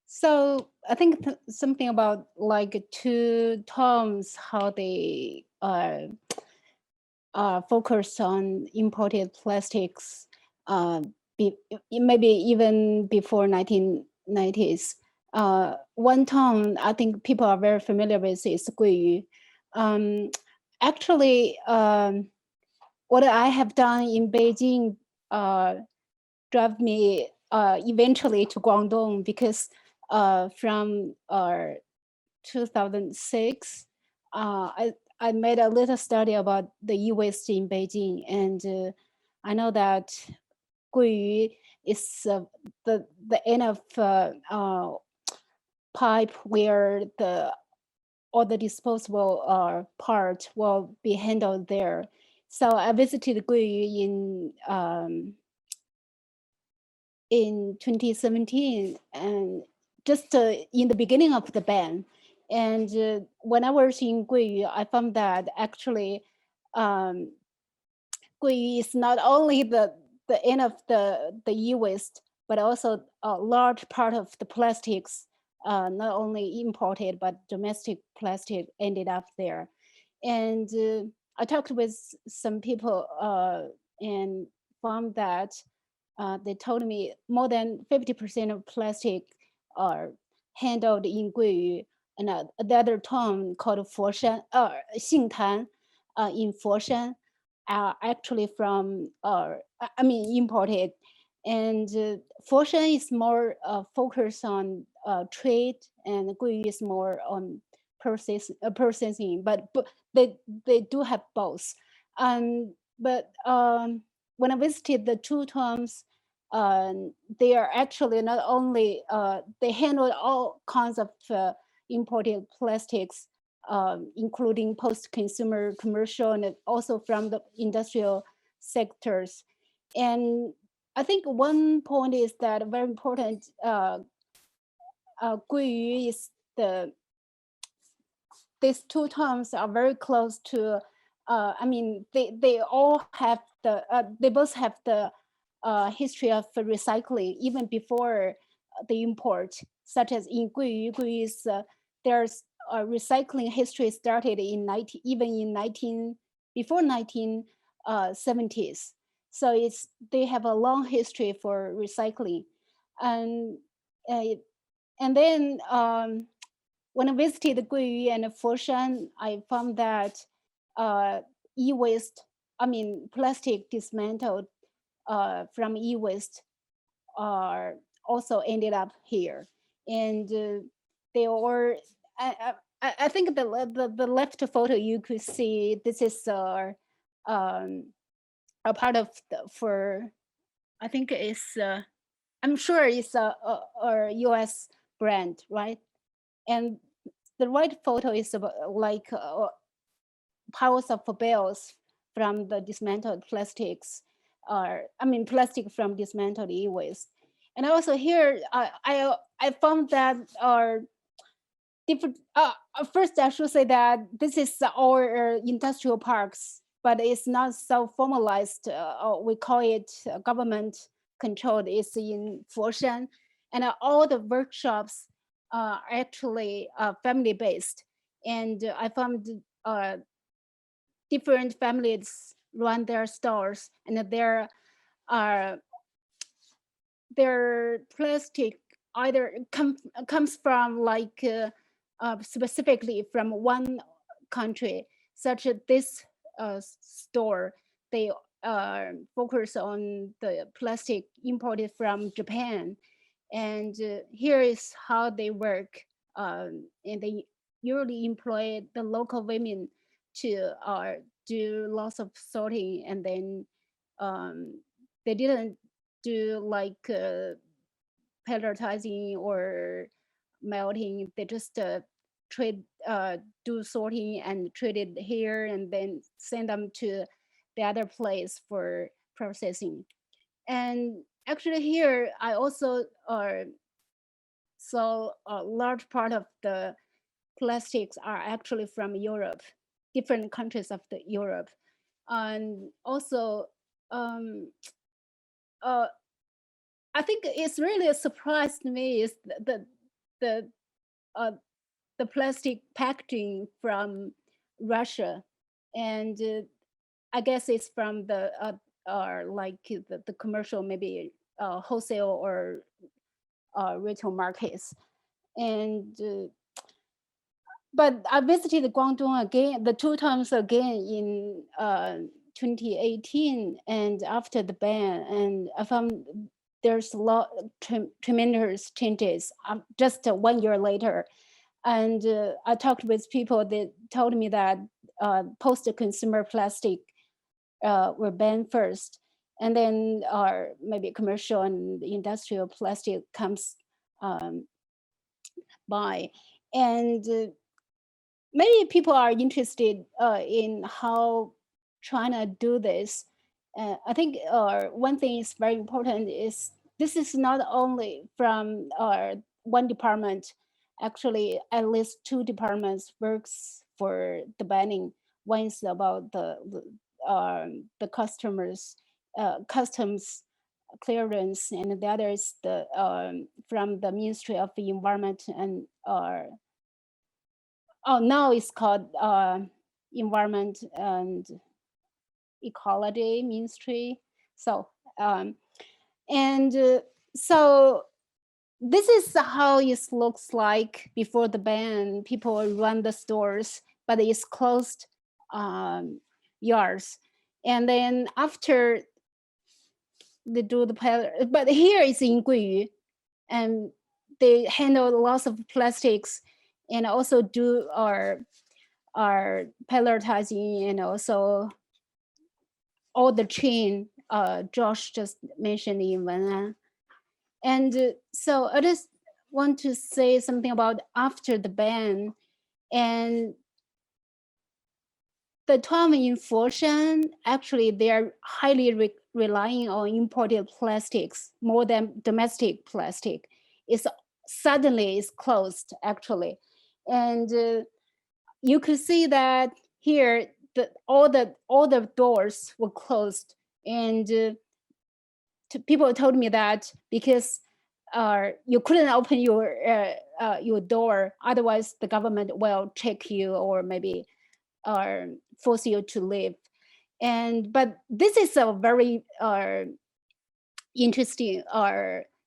So I think something about like two terms, how they focus on imported plastics, maybe even before 1990s. One term I think people are very familiar with is 鲑鱼. Actually, what I have done in Beijing drove me eventually to Guangdong, because from 2006, I made a little study about the EWaste in Beijing, and I know that 鲑鱼is the end of pipe where all the disposable part will be handled there. So I visited 鲑鱼in 2017, and just in the beginning of the ban. And when I was in 鲑鱼, I found that actually 鲑鱼is not only the end of the e-waste, but also a large part of the plastics, not only imported, but domestic plastic ended up there. And I talked with some people and found that they told me more than 50% of plastic are handled in 鲑鱼, and the other term called 佛山, 杏坛 in 佛山 are actually from, imported. And 佛山 is more focused on trade, and 鲑鱼is more on processing, but they do have both. But when I visited the two terms, they are actually not only, they handle all kinds of imported plastics, including post-consumer, commercial, and also from the industrial sectors. And I think one point is that very important, 鲑鱼 is these two terms are very close to, they all have they both have the history of recycling even before the import, such as in 鲑鱼 is there's a recycling history started in before 1970s. So they have a long history for recycling. And then when I visited 鲑鱼 and 佛山, I found that e-waste, plastic dismantled from e-waste are also ended up here. And they were, I think the left photo you could see, this is a part of I think it's, I'm sure it's a US brand, right? And the right photo is about like piles of bales from the dismantled plastics, plastic from dismantled e-waste. And also here, I found that different. First, I should say that this is our industrial parks, but it's not so formalized. We call it government controlled. It's in Foshan, and all the workshops are actually family based. And I found different families run their stores, and their plastic either comes from like specifically from one country, such as this store, they focus on the plastic imported from Japan. And here is how they work. And they usually employ the local women to do lots of sorting, and then they didn't do like pelletizing or melting. They just do sorting and trade it here, and then send them to the other place for processing. And actually here, I also saw a large part of the plastics are actually from Europe, different countries of the Europe. And also, I think it's really a surprise to me is the plastic packaging from Russia, and I guess it's from the like the commercial, maybe wholesale or retail markets. And but I visited Guangdong again, the 2 times again in 2018, and after the ban, and I found there's a lot tremendous changes just 1 year later. And I talked with people that told me that post-consumer plastic were banned first, and then maybe commercial and industrial plastic comes by. And many people are interested in how China do this. I think one thing is very important is this is not only from one department. Actually, at least 2 departments works for the banning. One is about the customs clearance, and the other is from the Ministry of the Environment and now it's called Environment and Ecology Ministry. So so this is how it looks like before the ban. People run the stores, but it's closed yards. And then after they do the pellet, but here it's in Guiyu, and they handle lots of plastics and also do our pelletizing, and also all the chain Josh just mentioned in Wen'an. And so I just want to say something about after the ban. And the time in Foshan, actually they are highly relying on imported plastics more than domestic plastic. It's suddenly it's closed actually. And you could see that here all the doors were closed, and people told me that because you couldn't open your door, otherwise the government will check you or maybe force you to leave. But this is a very interesting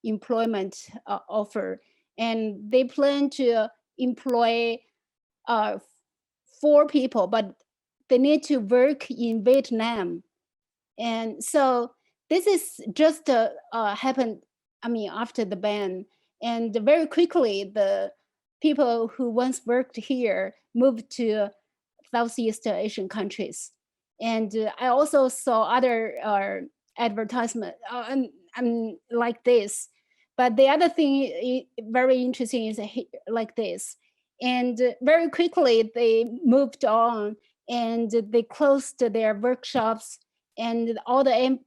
employment offer, and they plan to employ 4 people, but they need to work in Vietnam. And so this is just happened, I mean, after the ban. And very quickly, the people who once worked here moved to Southeast Asian countries. And I also saw other advertisement like this. But the other thing very interesting is like this. And very quickly, they moved on, and they closed their workshops, and all the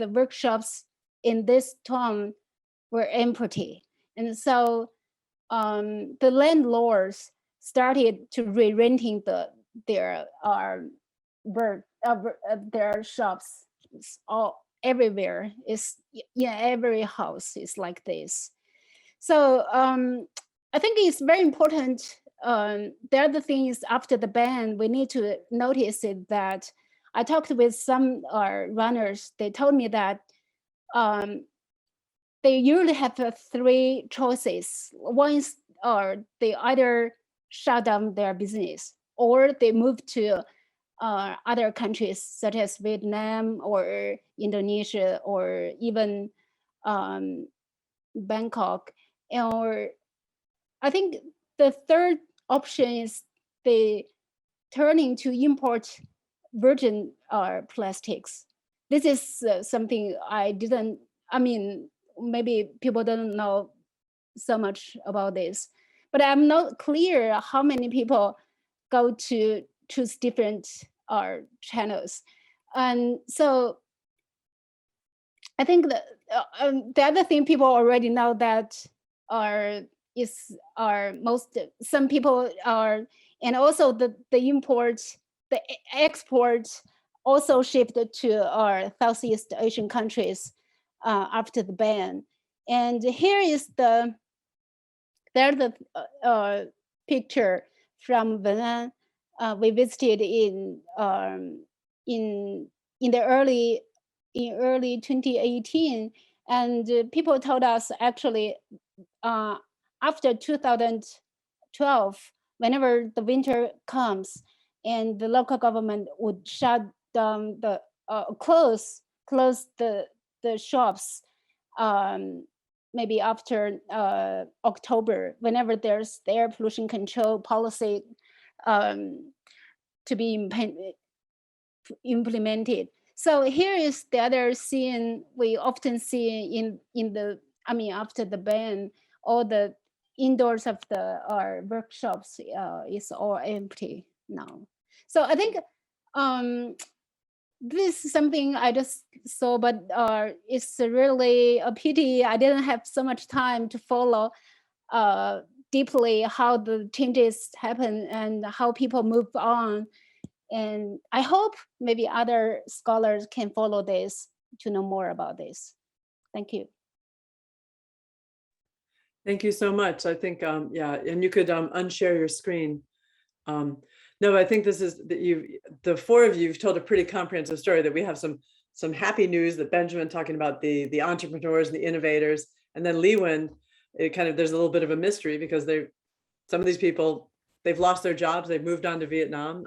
workshops in this town were empty. And so the landlords started to re-renting their shops. It's all everywhere. It's every house is like this. So I think it's very important. The other thing is, after the ban, we need to notice it that I talked with some runners. They told me that they usually have 3 choices. One is they either shut down their business or they move to other countries such as Vietnam or Indonesia or even Bangkok. Or I think the third option is they turning to import virgin plastics. This is something maybe people don't know so much about this, but I'm not clear how many people go to choose different channels. And so I think that the other thing people already know that some people are, and also the export also shifted to our Southeast Asian countries after the ban. And here is the picture from Vietnam. We visited in early 2018, and people told us actually after 2012, whenever the winter comes, and the local government would shut down the close the shops, maybe after October, whenever there's the air pollution control policy to be implemented. So here is the other scene we often see after the ban, all the indoors of our workshops is all empty now. So I think this is something I just saw, but it's really a pity I didn't have so much time to follow deeply how the changes happen and how people move on. And I hope maybe other scholars can follow this to know more about this. Thank you. Thank you so much. I think, yeah, and you could unshare your screen. No, I think this is that the four of you've told a pretty comprehensive story, that we have some happy news, that Benjamin talking about the entrepreneurs and the innovators, and then Liwen, there's a little bit of a mystery because some of these people, they've lost their jobs, they've moved on to Vietnam.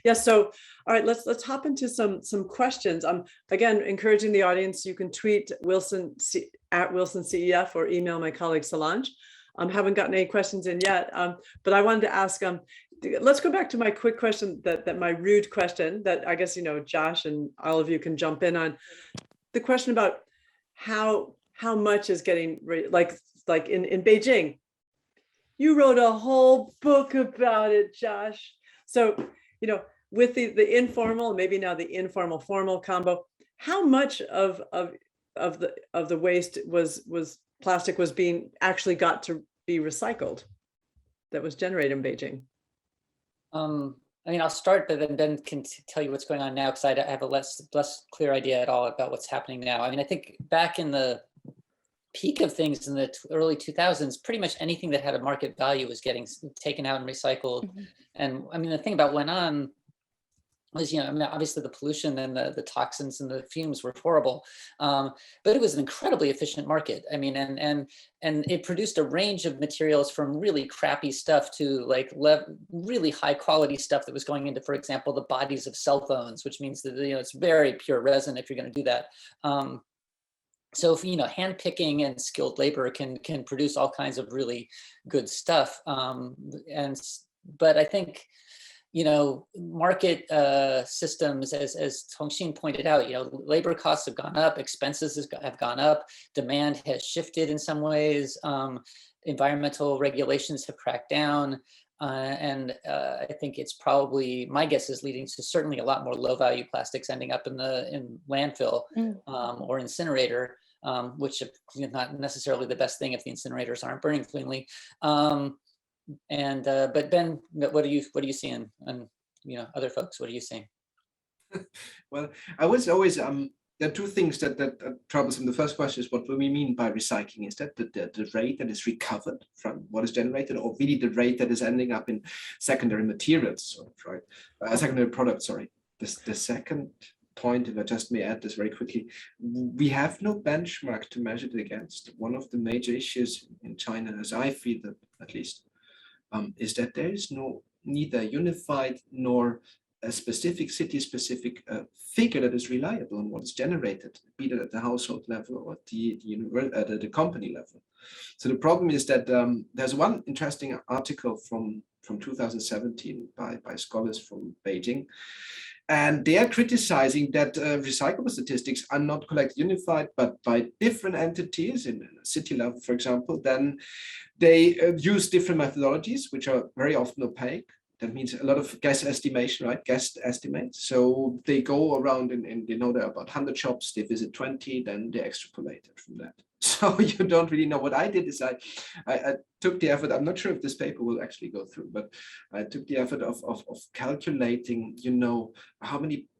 Yes, so all right, let's hop into some questions. Again, encouraging the audience, you can tweet Wilson at WilsonCEF or email my colleague Solange. Haven't gotten any questions in yet, but I wanted to ask, let's go back to my quick question, that my rude question that I guess, Josh and all of you can jump in on. The question about how much is getting, like in Beijing, you wrote a whole book about it, Josh. So, with the informal, maybe now the informal formal combo, how much of the waste was plastic was actually got to be recycled that was generated in Beijing? I'll start, but then Ben can tell you what's going on now, because I have a less clear idea at all about what's happening now. I think back in the peak of things in the early 2000s, pretty much anything that had a market value was getting taken out and recycled. Mm-hmm. And the thing about went on was, obviously the pollution and the toxins and the fumes were horrible, but it was an incredibly efficient market. And it produced a range of materials from really crappy stuff to really high quality stuff that was going into, for example, the bodies of cell phones, which means that it's very pure resin if you're going to do that. So if, hand picking and skilled labor can produce all kinds of really good stuff. But I think, market systems, as Tongxin pointed out, labor costs have gone up, expenses have gone up, demand has shifted in some ways, environmental regulations have cracked down. And I think it's probably, my guess is leading to certainly a lot more low value plastics ending up in landfill or incinerator, which is not necessarily the best thing if the incinerators aren't burning cleanly. But Ben, what are you seeing? And other folks, what are you seeing? Well, I was always there are two things that troublesome. The first question is, what do we mean by recycling? Is that the rate that is recovered from what is generated, or really the rate that is ending up in secondary materials, right? Secondary products, sorry. The second point, if I just may add this very quickly, we have no benchmark to measure it against. One of the major issues in China, as I feel that at least, is that there is neither unified nor a specific city-specific figure that is reliable on what is generated, be it at the household level or the company level. So the problem is that there's one interesting article from 2017 by scholars from Beijing, and they are criticizing that recyclable statistics are not collected unified, but by different entities in a city level, for example. Then they use different methodologies, which are very often opaque. That means a lot of guess estimation, right? Guess estimates. So they go around and they know there are about 100 shops, they visit 20, then they extrapolate it from that. So you don't really know. What I did is I took the effort, I'm not sure if this paper will actually go through, but I took the effort of calculating,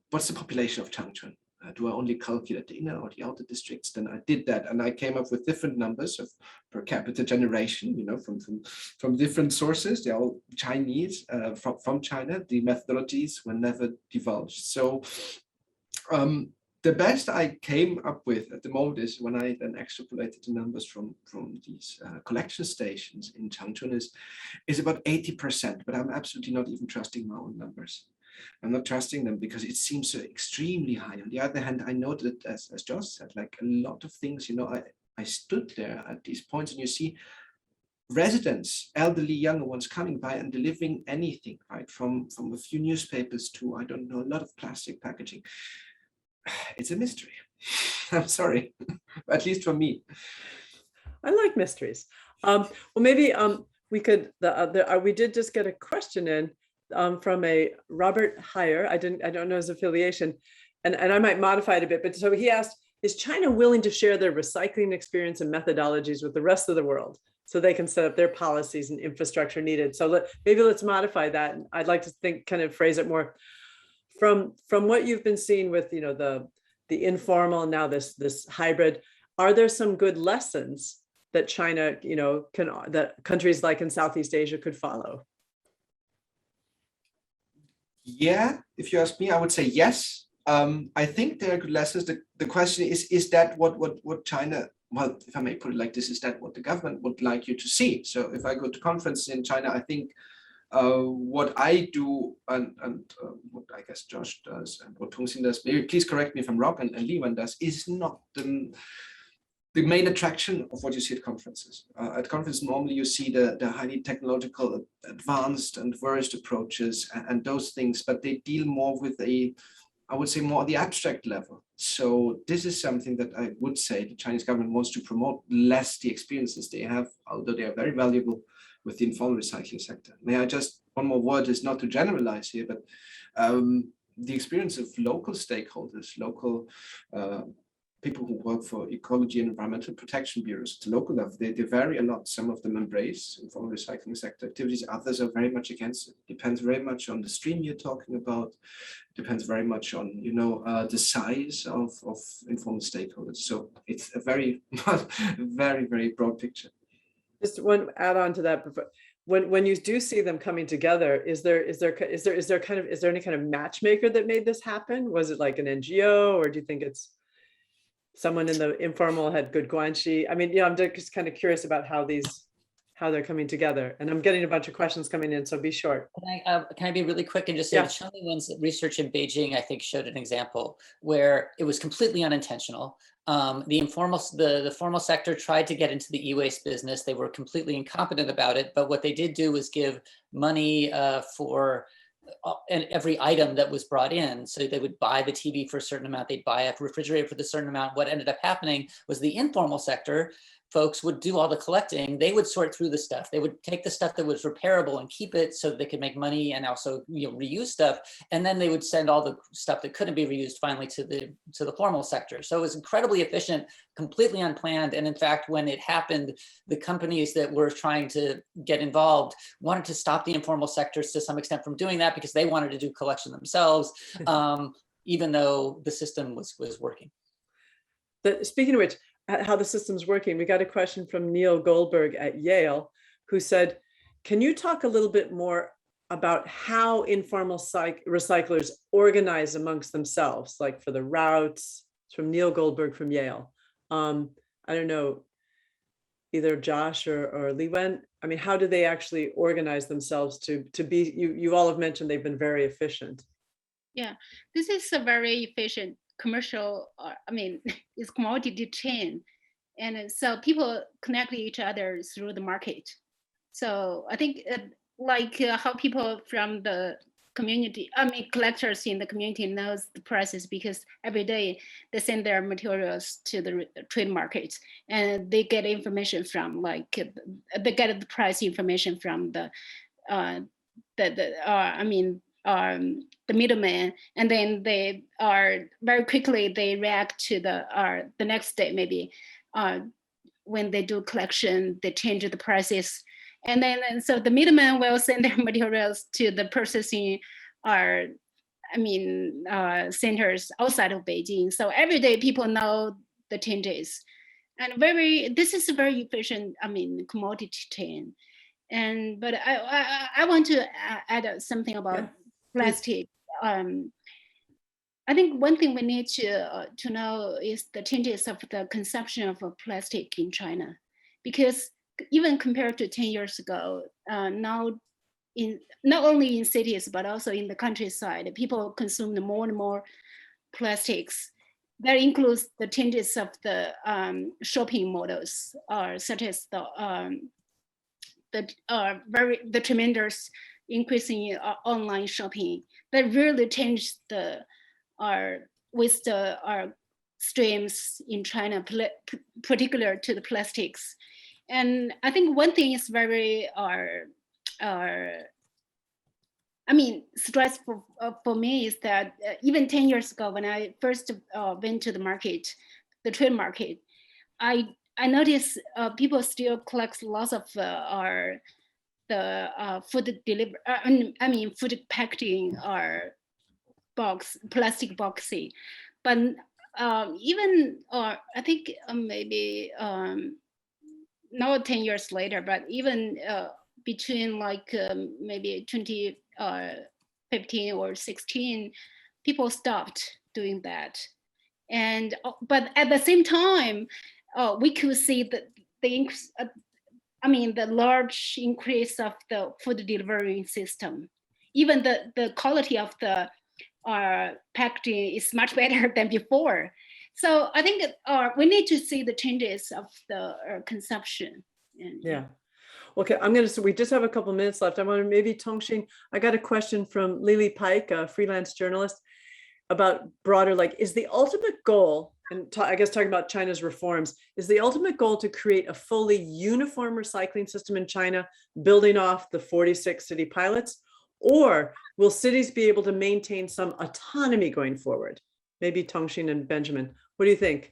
what's the population of Changchun? Do I only calculate the inner or the outer districts? Then I did that, and I came up with different numbers of per capita generation, from different sources. They're all Chinese, from China. The methodologies were never divulged. So the best I came up with at the moment is when I then extrapolated the numbers from these collection stations in Changchun is about 80%, but I'm absolutely not even trusting my own numbers. I'm not trusting them because it seems so extremely high. On the other hand, I know that, as Josh said, like a lot of things, I stood there at these points and you see residents, elderly, younger ones coming by and delivering anything, right? From a few newspapers to, I don't know, a lot of plastic packaging. It's a mystery. I'm sorry, at least for me. I like mysteries. Well, maybe we could. We did just get a question in from a Robert Heyer. I don't know his affiliation, and I might modify it a bit. But so he asked, is China willing to share their recycling experience and methodologies with the rest of the world so they can set up their policies and infrastructure needed? So maybe let's modify that. And I'd like to phrase it more from what you've been seeing with the informal, now this hybrid. Are there some good lessons that China that countries like in Southeast Asia could follow? Yeah, if you ask me, I would say yes. I think there are good lessons. The question is that what China, well, if I may put it like this, is that what the government would like you to see? So if I go to conference in China, I think what I do and what I guess Josh does and what Tongxin does, maybe please correct me if I'm wrong, and Li Wen does, is not the main attraction of what you see at conferences. At conferences, normally you see the highly technological, advanced and versed approaches and those things, but they deal more with I would say more at the abstract level. So this is something that I would say the Chinese government wants to promote, less the experiences they have, although they are very valuable with the informal recycling sector. May I just, one more word is not to generalize here, but the experience of local stakeholders, local people who work for ecology and environmental protection bureaus at the local level, they vary a lot. Some of them embrace informal recycling sector activities, others are very much against it. Depends very much on the stream you're talking about, depends very much on, the size of informal stakeholders. So it's a very, very, very broad picture. Just one add on to that. When you do see them coming together, is there any kind of matchmaker that made this happen? Was it like an NGO, or do you think it's someone in the informal had good guanxi? I mean, I'm just kind of curious about how they're coming together. And I'm getting a bunch of questions coming in, so be short. Can I be really quick and just say, the Chinese research in Beijing, I think, showed an example where it was completely unintentional. The formal sector tried to get into the e-waste business. They were completely incompetent about it. But what they did do was give money for every item that was brought in. So they would buy the TV for a certain amount, they'd buy a refrigerator for the certain amount. What ended up happening was the informal sector folks would do all the collecting. They would sort through the stuff. They would take the stuff that was repairable and keep it so they could make money and also reuse stuff. And then they would send all the stuff that couldn't be reused finally to the formal sector. So it was incredibly efficient, completely unplanned. And in fact, when it happened, the companies that were trying to get involved wanted to stop the informal sectors to some extent from doing that because they wanted to do collection themselves, even though the system was working. Speaking of which, how the system's working, we got a question from Neil Goldberg at Yale, who said, can you talk a little bit more about how informal recyclers organize amongst themselves, like for the routes. It's from Neil Goldberg from Yale. I don't know, either Josh or Li Wen. I mean, how do they actually organize themselves to be, you all have mentioned they've been very efficient. Yeah, this is a very efficient commercial, it's commodity chain. And so people connect each other through the market. So I think how people from the community, collectors in the community knows the prices, because every day they send their materials to the trade markets, and they get information from they get the price information from the middleman, and then they are very quickly they react to the next day, maybe when they do collection, they change the prices. And so the middleman will send their materials to the processing centers outside of Beijing. So every day people know the changes, and this is a very efficient commodity chain. But I want to add something about plastic. I think one thing we need to know is the changes of the consumption of plastic in China, because even compared to 10 years ago, now not only in cities but also in the countryside, people consume more and more plastics. That includes the changes of the shopping models, such as the tremendous increase in online shopping that really changed with the streams in China, particular to the plastics. And I think one thing is very stressful for me is that even 10 years ago, when I first went to the market, the trade market, I noticed people still collect lots of food delivery, food packaging or plastic boxing. But even I think maybe not 10 years later, but even between maybe 2015 or 16, people stopped doing that. And but at the same time, we could see the large increase of the food delivery system. Even the quality of the packaging is much better than before. So I think we need to see the changes of the consumption. Yeah. Okay, we just have a couple minutes left. I want to maybe Tongxin, I got a question from Lily Pike, a freelance journalist, about broader, is the ultimate goal, and I guess talking about China's reforms, is the ultimate goal to create a fully uniform recycling system in China, building off the 46 city pilots, or will cities be able to maintain some autonomy going forward? Maybe Tongxin and Benjamin, what do you think?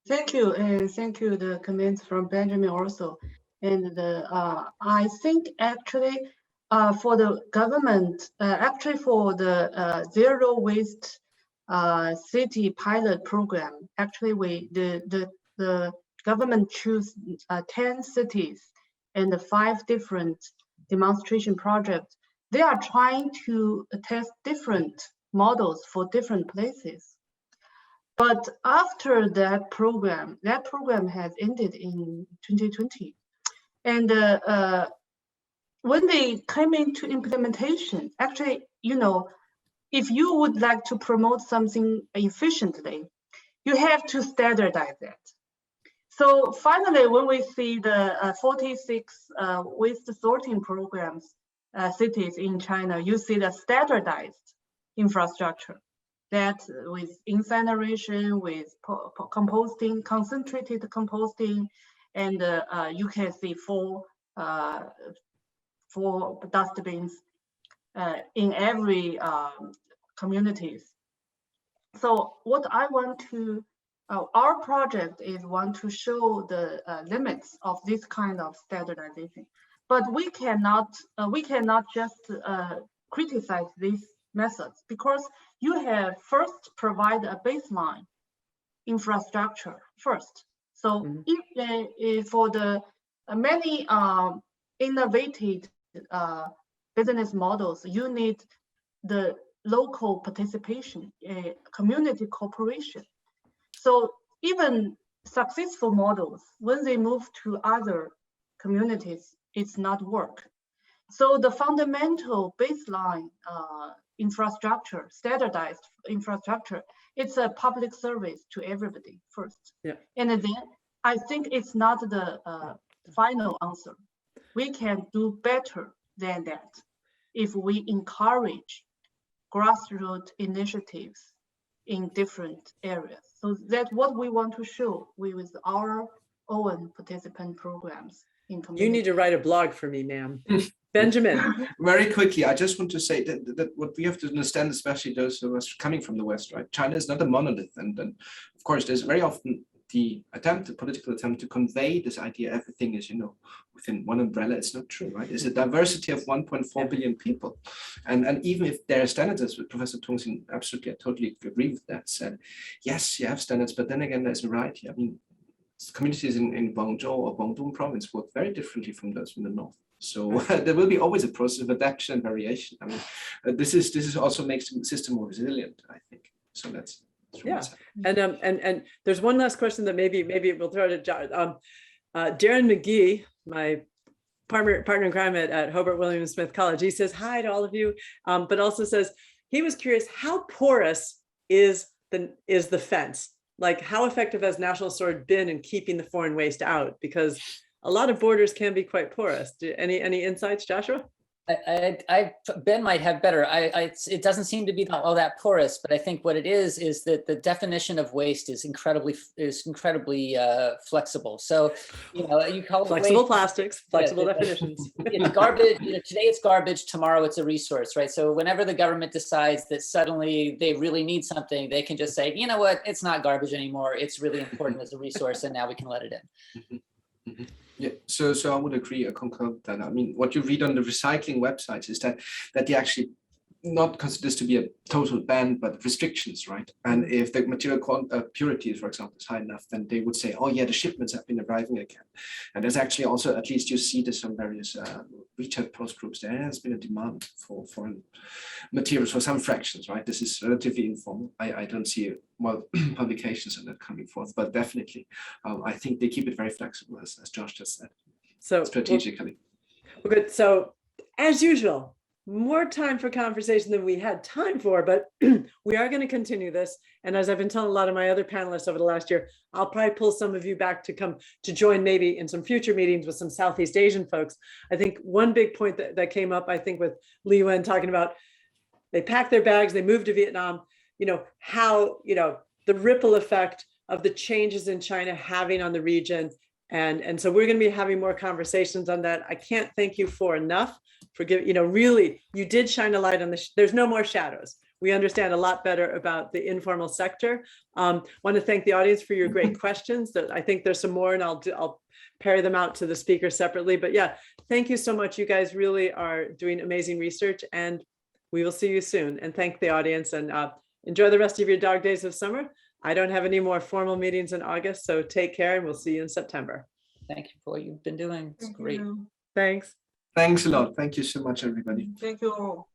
Thank you, and thank you the comments from Benjamin also. And I think actually for the government, actually for the zero waste city pilot program, actually the government choose 10 cities and 5 different demonstration projects. They are trying to test different models for different places. But after that program has ended in 2020. And when they came into implementation, actually, if you would like to promote something efficiently, you have to standardize it. So finally, when we see the 46 waste sorting programs, cities in China, you see the standardized infrastructure that with incineration, with composting, concentrated composting, and you can see 4 dustbins in every communities. So what I want to, our project is want to show the limits of this kind of standardization, but we cannot just criticize these methods, because you have first provide a baseline infrastructure first. So if for the many innovative business models, you need the local participation, community cooperation. So even successful models, when they move to other communities, it's not work. So the fundamental baseline infrastructure, standardized infrastructure, it's a public service to everybody first. Yeah. And then I think it's not the final answer. We can do better than that if we encourage grassroots initiatives in different areas. So that's what we want to show with our own participant programs in community. You need to write a blog for me, ma'am. Benjamin. Very quickly, I just want to say that what we have to understand, especially those of us coming from the West, right? China is not a monolith. And of course, there's very often the political attempt to convey this idea, everything is, within one umbrella. It's not true, right? It's a diversity of 1.4 billion people. And even if there are standards, as Professor Tongxin, absolutely, I totally agree with that, said, yes, you have standards, but then again, there's a variety. I mean, communities in Guangzhou or Guangdong province work very differently from those from the north. So there will be always a process of adaptation and variation. I mean, this is also makes the system more resilient, I think. So that's yeah. And there's one last question that maybe we'll throw to Darren McGee, my partner in crime at Hobart William Smith College. He says hi to all of you, but also says he was curious, how porous is the fence? Like, how effective has National Sword been in keeping the foreign waste out? Because a lot of borders can be quite porous. Any insights, Joshua? Ben might have better. It doesn't seem to be all that porous, but I think what it is that the definition of waste is incredibly flexible. So, you call it flexible waste, plastics, flexible definitions. It's garbage. Today it's garbage. Tomorrow it's a resource, right? So whenever the government decides that suddenly they really need something, they can just say, you know what, it's not garbage anymore. It's really important as a resource, and now we can let it in. Mm-hmm. Yeah, so I would agree, I concur with that. I mean, what you read on the recycling websites is that they actually not consider this to be a total ban, but restrictions, right? And if the material purity, for example, is high enough, then they would say, oh yeah, the shipments have been arriving again. And there's actually also, at least you see this on various retail post groups, there has been a demand for foreign materials for some fractions, right? This is relatively informal. I don't see publications on that coming forth, but definitely, I think they keep it very flexible, as Josh just said. So strategically. Well, good. So as usual, more time for conversation than we had time for, but we are going to continue this. And as I've been telling a lot of my other panelists over the last year, I'll probably pull some of you back to come to join maybe in some future meetings with some Southeast Asian folks. I think one big point that came up, I think, with Li Wen talking about, they packed their bags, they moved to Vietnam, how, the ripple effect of the changes in China having on the region. And so we're going to be having more conversations on that. I can't thank you for enough for giving, really, you did shine a light on this. There's no more shadows. We understand a lot better about the informal sector. Want to thank the audience for your great questions. I think there's some more, and I'll parry them out to the speakers separately. But yeah, thank you so much. You guys really are doing amazing research, and we will see you soon. And thank the audience, and enjoy the rest of your dog days of summer. I don't have any more formal meetings in August, so take care, and we'll see you in September. Thank you for what you've been doing. It's great. Thanks. Thanks a lot. Thank you so much, everybody. Thank you all.